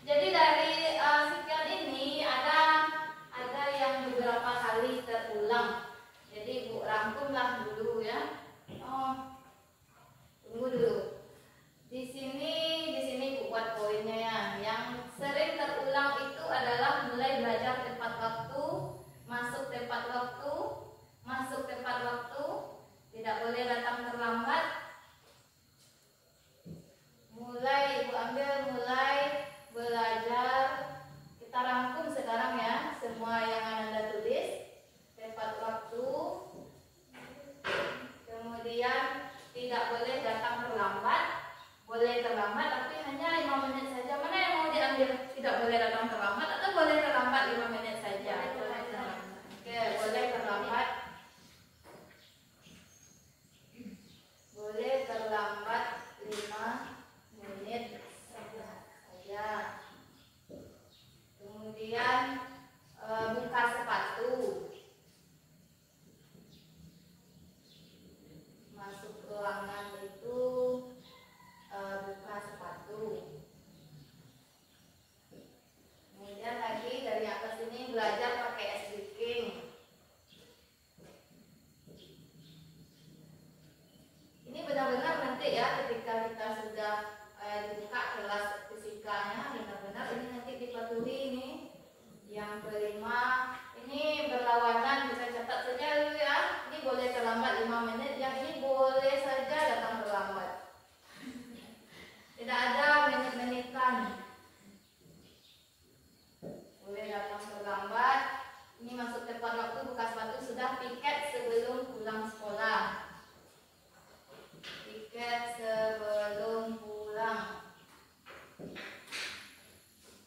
A: jadi dari sekian ini ada yang beberapa kali terulang. Jadi Bu rangkumlah dulu ya. Tunggu dulu. Di sini Bu buat poinnya ya. Yang sering terulang itu adalah mulai belajar tepat waktu, masuk tepat waktu, tidak boleh datang terlambat. Mulai Ibu ambil mulai belajar. Kita rangkum sekarang ya semua yang Anda tulis. Tepat waktu, kemudian tidak boleh datang terlambat. Boleh terlambat tapi hanya 5 menit saja. Mana yang mau diambil? Tidak boleh datang terlambat atau boleh terlambat 5 menit saja? Oke, boleh terlambat. Boleh terlambat 5 menit saja. Kemudian buka sepatu. Masuk ruangan itu buka sepatu. etikanya benar-benar ini nanti dipatuhi ini. Yang kelima, ini berlawanan, kita catat saja dulu ya. Ini boleh terlambat 5 menit, yang ini boleh saja datang terlambat. Tidak ada menit-menitan. Boleh datang terlambat. Ini masuk tepat waktu, buka sepatu, sudah piket sebelum pulang sekolah. Piket sebelum pulang.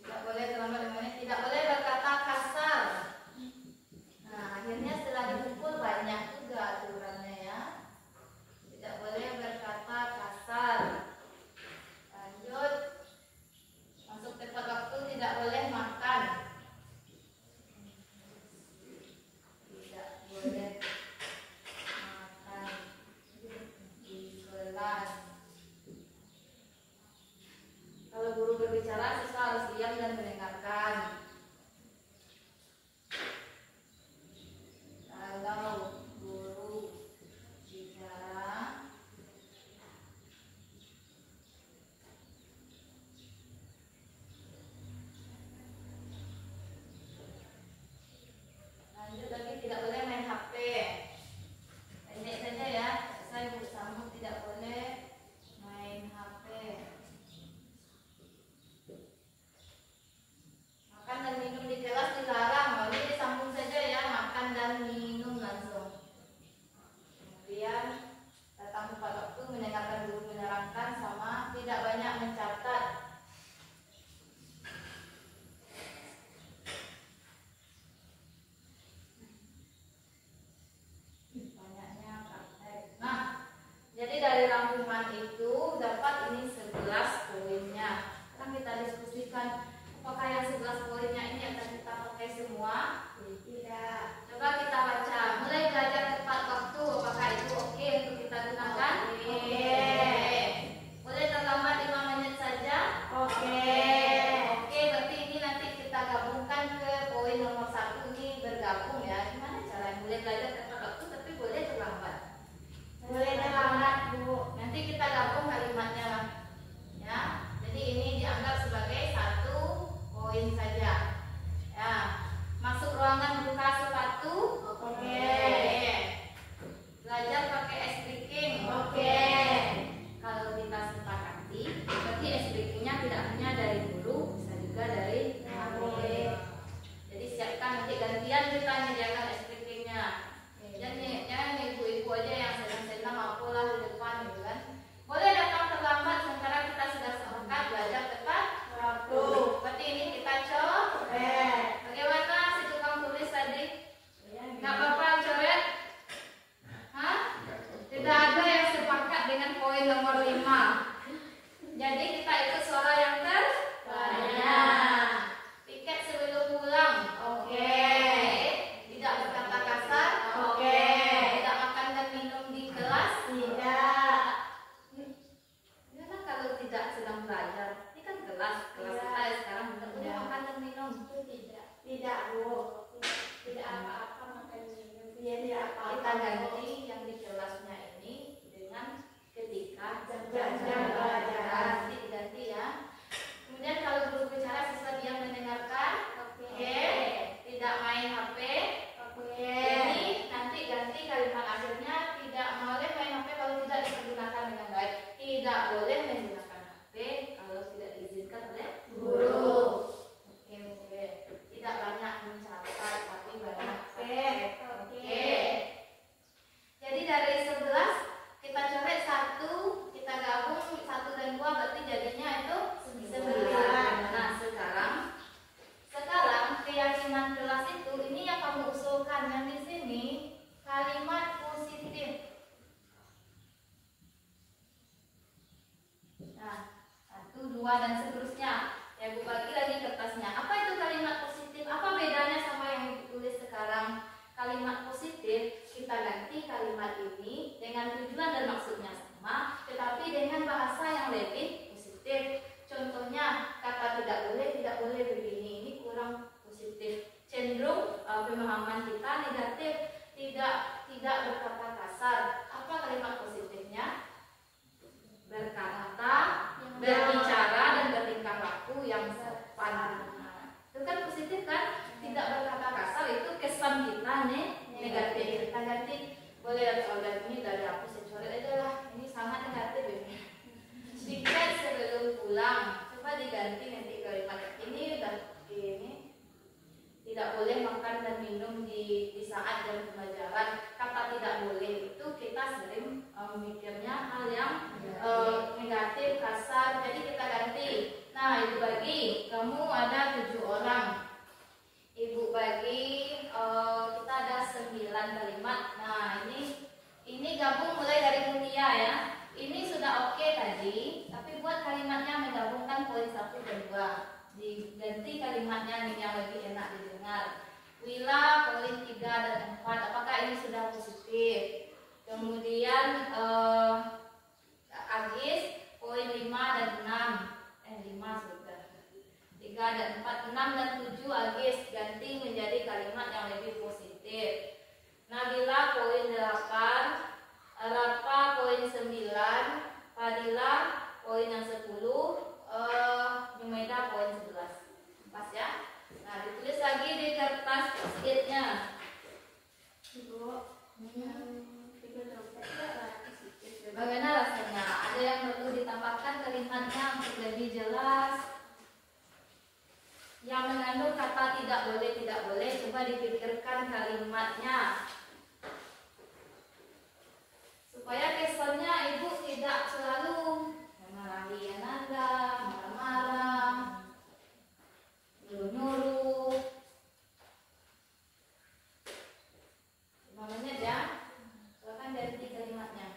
A: Tidak boleh terlambat 5 menit, tidak boleh berkata kasar. Nah, akhirnya setelah dipukul banyak juga aturannya ya. Tidak boleh berkata kasar. Lanjut. Masuk tepat waktu, tidak boleh makan. Tidak boleh makan di kelas. Kalau guru berbicara, siswa harus diam dan mendengarkan. Kalau guru bicara, lanjut lagi, tidak boleh main HP. Pendek saja ya, saya Bu Samu tidak boleh main HP. Makan dan minum di kelas dilarang, lalu disambung saja ya, makan dan minum langsung. Kemudian datang tepat waktu, mendengarkan guru menerangkan, sama tidak banyak mencatat. Banyaknya praktek. Nah, jadi dari rangkuman itu dapat ini 11 poinnya. Sekarang kita diskusikan apakah yang 11 poinnya ini akan kita pakai semua? Tidak. Coba kita baca. Mulai belajar tepat waktu. Apakah itu oke untuk kita gunakan? Oke. Boleh terlambat 5 menit saja? Oke. Oke, berarti ini nanti kita gabungkan ke poin nomor 1 ini, bergabung ya. Gimana caranya? Boleh belajar tepat waktu tapi boleh terlambat. Boleh terlambat, Bu. Nanti kita gabung kalimatnya lah. Ya. Jadi ini dianggap sebagai 1 poin saja. Ya. Masuk ruangan buka sepatu. Oke. Belajar pakai es breaking. Oke. Kalau kita sepakati, berarti es breakingnya tidak hanya dari guru, bisa juga dari murid. Jadi siapkan nanti gantian kita menyediakan es breakingnya. Jangan ibu-ibu aja yang senang-senang apalah di depan gitu kan. Boleh datang terlambat sementara kita sudah sepakat belajar tepat waktu. Berarti ini kita coret. Bagaimana si tukang tulis tadi? Nggak apa-apa coret? Hah? Tidak ada yang sepakat dengan poin nomor 5. Jadi kita ikut suara yang terbanyak. Piket sebelum pulang. Oke. Tidak berkata kasar. Oke. Tidak makan dan minum di kelas. Tidak. Gimana kalau tidak sedang belajar? Ini kan kelas kita ya sekarang tidak boleh makan dan minum. Tidak. Tidak, Bu. Tidak apa-apa makan dan minum. Tidak apa-apa. Kita ganti yang di kelasnya ini dengan ketika jam pelajaran. Nanti diganti ya. Kemudian kalau guru bicara siswa diam mendengarkan. Oke. Tidak main HP. Oke. Jadi nanti ganti kalimat akhirnya, tidak boleh main HP kalau tidak digunakan dengan baik. Tidak boleh menggunakan HP kalau tidak diizinkan oleh guru. Oke. Tidak banyak mencatat tapi banyak praktek. Oke. Jadi dari 11 kita coret 1, kita gabung 1 dan 2 berarti jadinya itu 9. Nah, sekarang keyakinan kelas itu ini yang kamu usulkan yang di sini kalimat positif. Nah, 1, 2 dan seterusnya. Ya, Bu bagi lagi kertasnya. Apa itu kalimat positif? Apa bedanya sama yang ditulis sekarang? Kalimat positif kita ganti kalimat ini dengan tujuan dan maksudnya sama, tetapi dengan bahasa yang lebih positif. Contohnya kata tidak boleh begini, ini kurang positif. Cenderung pemahaman kita negatif, tidak berkata kasar. Apa kalimat positifnya? Berkata, berbicara dan bertingkah laku yang sopan. Nah, itu kan positif kan? Tidak berkata kasar, itu kesan kita nih negatif. Kita ganti, boleh ini dari aku saya coret aja lah, ini sangat negatif ini. Sedikit sebelum pulang, coba diganti nanti kalimat ini udah ini. Tidak boleh makan dan minum di saat jam pembelajaran. Kata tidak boleh itu kita sering memikirnya hal yang negatif, kasar. Jadi kita ganti. Nah, ibu bagi, kamu ada 7 orang. Ibu bagi kita ada 9 kalimat. Nah, ini gabung mulai dari mulia ya. Ini sudah oke tadi, tapi buat kalimatnya menggabungkan poin 1 dan 2. Diganti kalimatnya nih yang lebih enak didengar. Wila poin 3 dan 4. Apakah ini sudah positif? Kemudian Agis poin 5 dan 6. 5 sudah. 3 dan 4, 6 dan 7 Agis ganti menjadi kalimat yang lebih positif. Nabila poin 8, Rafa poin 9, Fadila poin yang 10, Jumaida poin 11. Pas ya. Nah, ditulis lagi di kertas post-it-nya. Bagaimana rasanya? Ada yang perlu ditambahkan kalimatnya untuk lebih jelas? Yang mengandung kata tidak boleh, coba dipikirkan kalimatnya. Supaya kesannya ibu tidak selalu memarahi Ananda, marah-marah, nyuruh-nyuruh. 5 menit ya. Silakan ganti kalimatnya.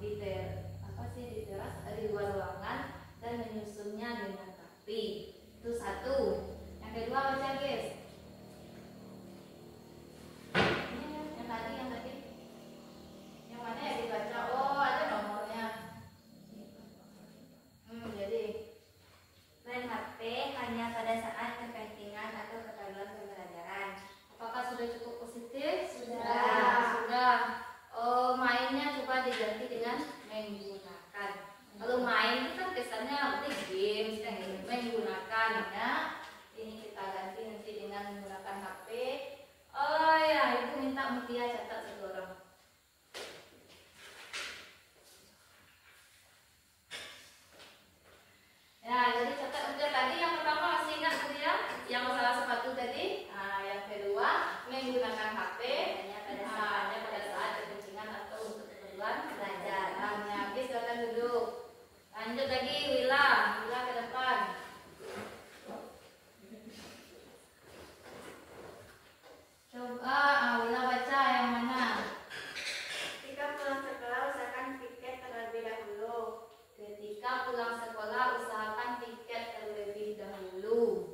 A: di teras di luar ruangan dan menyusunnya dengan rapi. Itu satu. Yang kedua baca guys. Yang tadi yang mana ya dibaca? Oh, ada nomornya. Jadi
E: Main HP hanya pada saat kepentingan atau keperluan pembelajaran.
A: apakah sudah cukup positif?
E: Sudah.
A: Sudah. Oh, mainnya coba diganti dengan menggunakan. Kalau main itu kan kesannya berarti games kan gitu. Menggunakan ya. Ini kita ganti nanti dengan menggunakan HP. Oh ya, itu minta Mutia catat satu orang. Ya, jadi catat Mutia tadi yang pertama masih ingat Mutia? Yang masalah sepatu tadi. Nah, yang kedua menggunakan HP hanya pada saat kepentingan atau untuk keperluan belajar. Nah, habis silakan duduk. Lanjut lagi Wila ke depan. Coba Wila baca yang mana?
E: Ketika pulang sekolah usahakan tiket terlebih dahulu.
A: Ketika pulang sekolah usahakan tiket terlebih dahulu.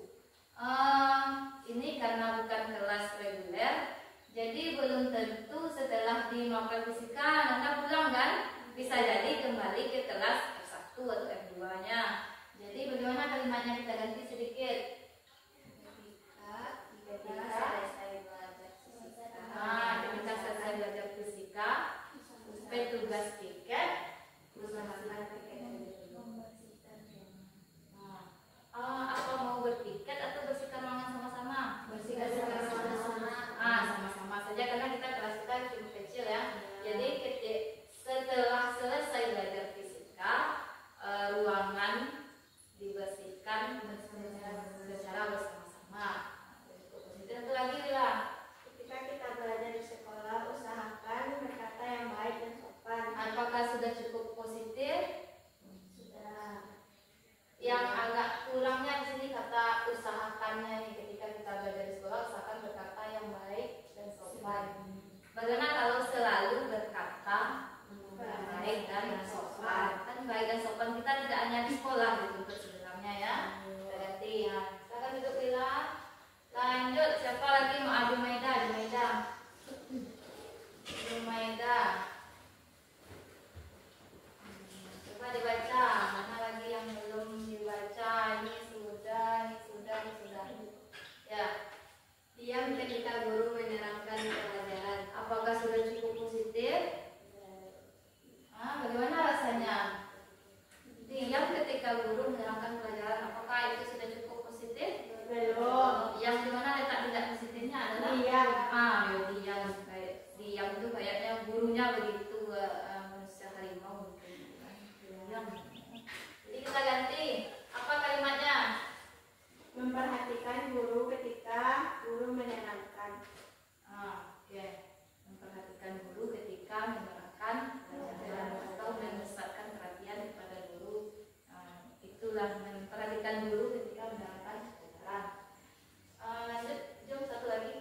A: Ini karena bukan kelas reguler, jadi belum tentu setelah di novel fisika Anda pulang kan? Bisa jadi kembali ke kelas F1 atau F2-nya. Jadi bagaimana kalimatnya kita ganti sedikit? Ketika selesai belajar fisika. Ketika selesai belajar fisika, petugas tiket usahakan tiket dulu. Apa mau bertiket atau bersihkan ruangan sama-sama?
E: Bersihkan sama-sama.
A: Sama-sama saja karena kita kelas kita cuma kecil ya. Jadi setelah selesai belajar fisika, ruangan dibersihkan secara bersama-sama. Itu lagi lah.
E: Ketika kita belajar di sekolah usahakan berkata yang baik dan sopan.
A: Apakah sudah cukup positif?
E: Sudah.
A: Yang agak kurangnya di sini kata usahakannya nih, ketika kita belajar di sekolah usahakan berkata yang baik dan sopan. Bagaimana kalau selalu berkata baik dan sopan? Kan baik dan sopan kita tidak hanya di sekolah dituntut sebenarnya ya. Kita ganti ya. Silakan duduk Lila. Lanjut siapa lagi mau Adi Maida? Coba dibaca. Mana lagi yang belum dibaca? Ini sudah. Ya.
E: Diam ketika guru menerangkan pelajaran.
A: Apakah sudah cukup positif? Bagaimana rasanya? Diam ketika guru menerangkan pelajaran. Apakah itu sudah cukup positif?
E: Belum.
A: Yang dimana letak tidak positifnya adalah
E: Diam.
A: Diam. Diam itu kayaknya gurunya begitu manusia harimau. Diam. Jadi kita ganti. Apa kalimatnya?
E: Memperhatikan guru ketika guru menerangkan.
A: Oke. Memperhatikan guru ketika menerangkan pelajaran atau memusatkan perhatian kepada guru. Itulah memperhatikan guru ketika menerangkan pelajaran. Lanjut, jom satu lagi.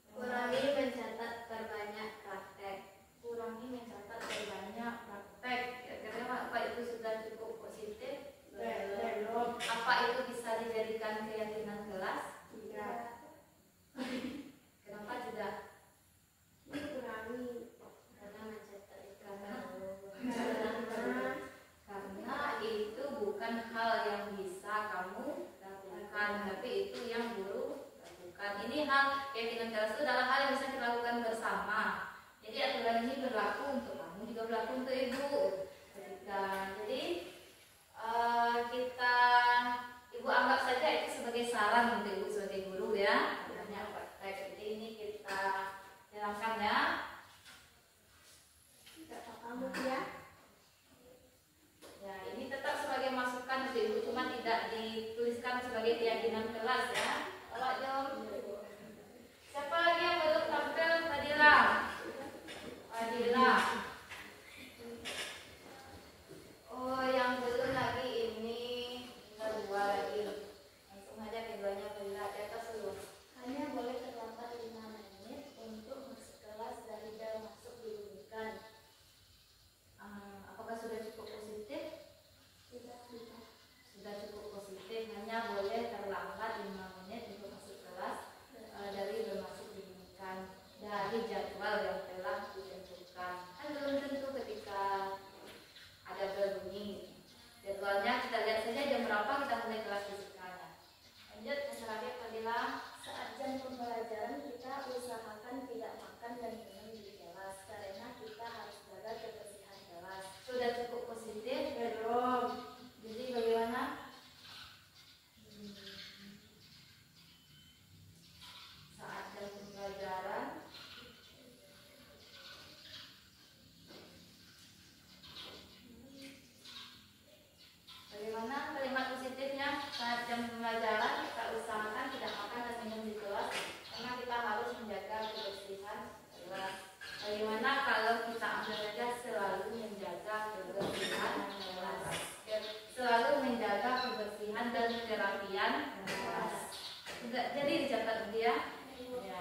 E: Kurangi mencatat perbanyak praktek.
A: Kurangi mencatat perbanyak praktek. Kira-kira apa itu sudah cukup positif?
E: Belum.
A: Apa itu bisa dijadikan keyakinan kelas?
E: Tidak.
A: Kenapa tidak?
E: Kurangi karena mencatat itu
A: Karena itu bukan hal yang bisa kamu lakukan, tapi itu yang guru lakukan. Ini hal keyakinan kelas itu adalah hal yang bisa kita lakukan bersama. Jadi aturan ini berlaku untuk kamu juga berlaku untuk ibu. Jadi ibu anggap saja itu sebagai saran untuk ibu sebagai guru ya. Banyak praktek. Jadi ini kita hilangkan ya.
E: tidak kamu ya.
A: Ya, ini tetap sebagai masukan untuk ibu, cuma tidak dituliskan sebagai keyakinan kelas ya. Kalau jom. Siapa lagi yang belum tampil? Fadila. bagian atas. Jadi dicatat dia. Ya.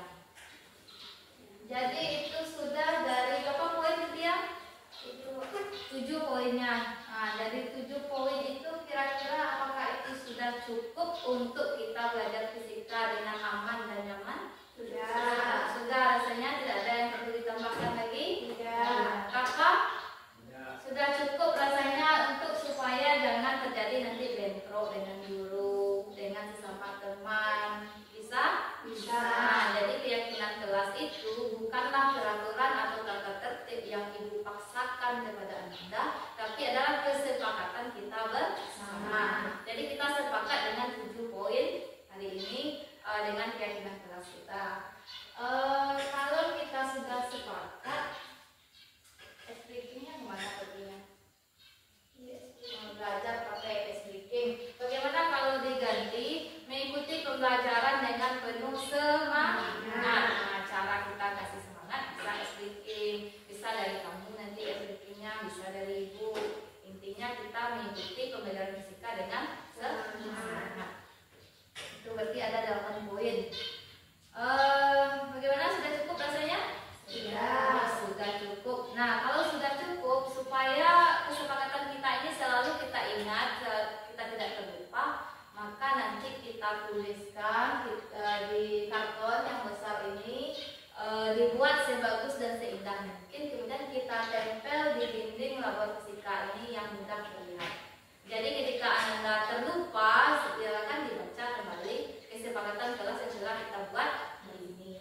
A: Jadi itu sudah dari berapa poin dia? Itu 7 poinnya. Nah, dari 7 poin itu kira-kira apakah itu sudah cukup untuk kita belajar fisika dengan aman dan nyaman? Sudah rasanya tidak ada yang perlu ditambahkan lagi? Kakak? Sudah cukup rasanya untuk supaya jangan terjadi nanti bentrok dengan guru, dengan sesama teman. Bisa? Nah, jadi keyakinan kelas itu bukanlah peraturan atau tata tertib yang ibu paksakan kepada Anda, tapi adalah kesepakatan kita bersama. Jadi kita sepakat dengan 7 poin hari ini dengan keyakinan kelas kita. Kalau kita sudah sepakat, explaining-nya kemana perginya? Belajar pakai explaining. Bagaimana kalau diganti mengikuti pembelajaran dengan penuh semangat? Nah, cara kita kasih semangat bisa explaining, bisa dari kamu nanti explaining-nya, bisa dari ibu. Intinya kita mengikuti pembelajaran fisika dengan semangat. Itu berarti ada 8 poin. Bagaimana, sudah cukup rasanya? Sudah cukup. Nah, kalau sudah cukup, supaya kesepakatan kita ini selalu kita ingat, kita tidak terlupa, maka nanti kita tuliskan di karton yang besar ini, dibuat sebagus dan seindah mungkin, kemudian kita tempel di dinding labor fisika ini yang mudah terlihat. Jadi ketika Anda terlupa, silakan dibaca kembali kesepakatan kelas yang telah kita buat hari ini.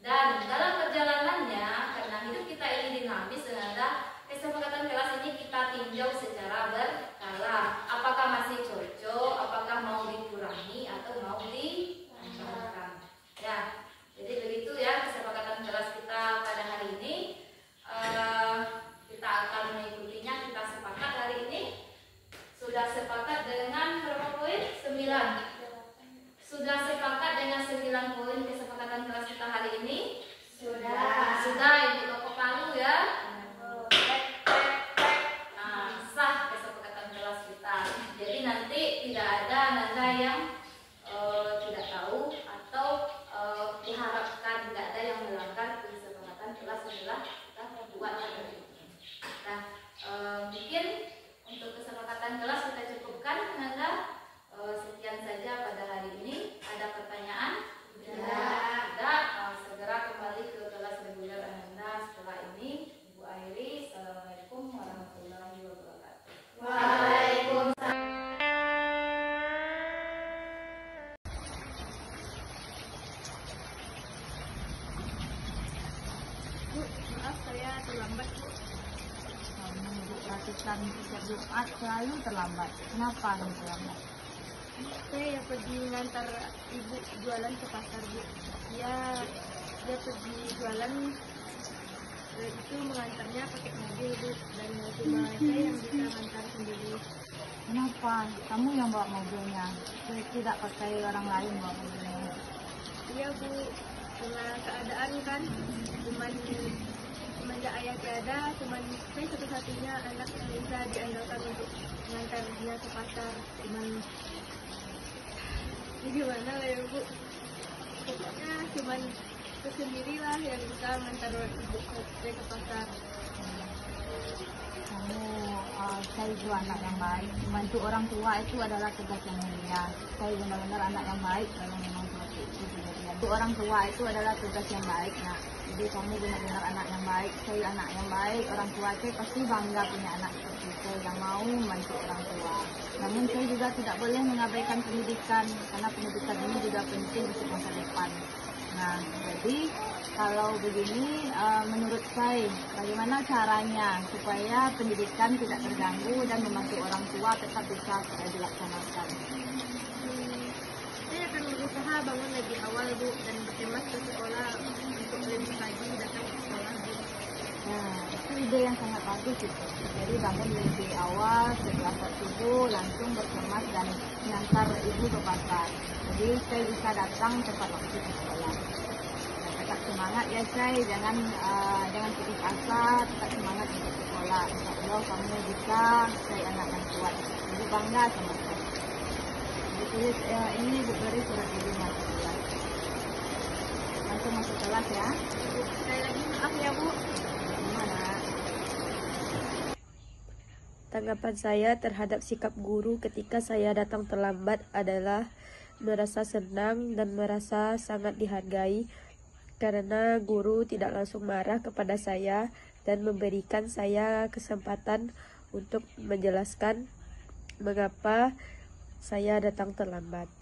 A: Dan dalam perjalanannya, karena hidup kita ini dinamis, Anda, kesepakatan kelas ini kita tinjau secara berkala. Apakah masih cocok, apakah mau dikurangi atau mau ditambahkan. Ya, jadi begitu ya kesepakatan kelas kita pada hari ini. Kita akan mengikutinya, kita sepakat hari ini. Sudah sepakat dengan berapa poin? 9. Sudah sepakat dengan 9 poin kesepakatan kelas kita hari ini? Sudah Ibu toko palu ya? Nah, sah kesepakatan kelas kita. Jadi nanti tidak ada Anda yang tidak tahu atau diharapkan tidak ada yang melanggar kesepakatan kelas setelah kita buat hari ini. Nah, mungkin untuk kesepakatan kelas kita cukupkan, Anda. Sekian saja pada hari ini. Ada pertanyaan? Tidak. Segera kembali ke kelas reguler Anda setelah ini. Ibu Airi, Assalamualaikum warahmatullahi wabarakatuh. Waalaikumsalam.
F: Bu, maaf saya terlambat, Bu.
C: Kamu perhatikan setiap Jumat selalu terlambat. Kenapa kamu terlambat?
F: Saya pergi mengantar ibu jualan ke pasar, Bu. Dia pergi jualan, itu mengantarnya pakai mobil, Bu. Dan cuma saya yang bisa mengantar sendiri.
C: Kenapa? Kamu yang bawa mobilnya, tidak pakai orang lain bawa mobilnya.
F: Iya, Bu. Karena keadaan kan, semenjak ayah tiada, cuman saya satu-satunya anak yang bisa diandalkan untuk mengantarnya ke pasar. Gimana lah ya, Bu? Pokoknya cuman aku sendirilah yang bisa mengantar ibu saya ke pasar.
C: Kamu saya juga anak yang baik. Membantu orang tua itu adalah tugas yang mulia. Saya benar-benar anak yang baik kalau memang seperti itu kejadian. Untuk orang tua itu adalah tugas yang baik, nak. Jadi kamu benar-benar anak yang baik. Saya anak yang baik. Orang tua saya pasti bangga punya anak seperti itu yang mau membantu orang tua. Namun saya juga tidak boleh mengabaikan pendidikan, karena pendidikan ini juga penting untuk masa depan. Nah, jadi kalau begini, menurut saya, bagaimana caranya supaya pendidikan tidak terganggu dan membantu orang tua tetap bisa dilaksanakan?
F: Saya akan berusaha bangun lebih awal, Bu, dan berkemas ke sekolah untuk lebih pagi datang ke sekolah, Bu.
C: Nah, itu ide yang sangat bagus itu. Jadi bangun lebih awal, setelah subuh langsung berkemas dan mengantar ibu ke pasar. Jadi saya bisa datang tepat waktu ke sekolah. Nah, tetap semangat ya saya, jangan putus asa, tetap semangat untuk sekolah. Insya Allah kamu bisa, saya anak yang kuat. Jadi bangga sama saya. Jadi Ditulis ini ibu beri surat izin masuk kelas. Langsung masuk kelas ya.
F: Sekali lagi maaf ya Bu.
C: Gimana?
G: Tanggapan saya terhadap sikap guru ketika saya datang terlambat adalah merasa senang dan merasa sangat dihargai karena guru tidak langsung marah kepada saya dan memberikan saya kesempatan untuk menjelaskan mengapa saya datang terlambat.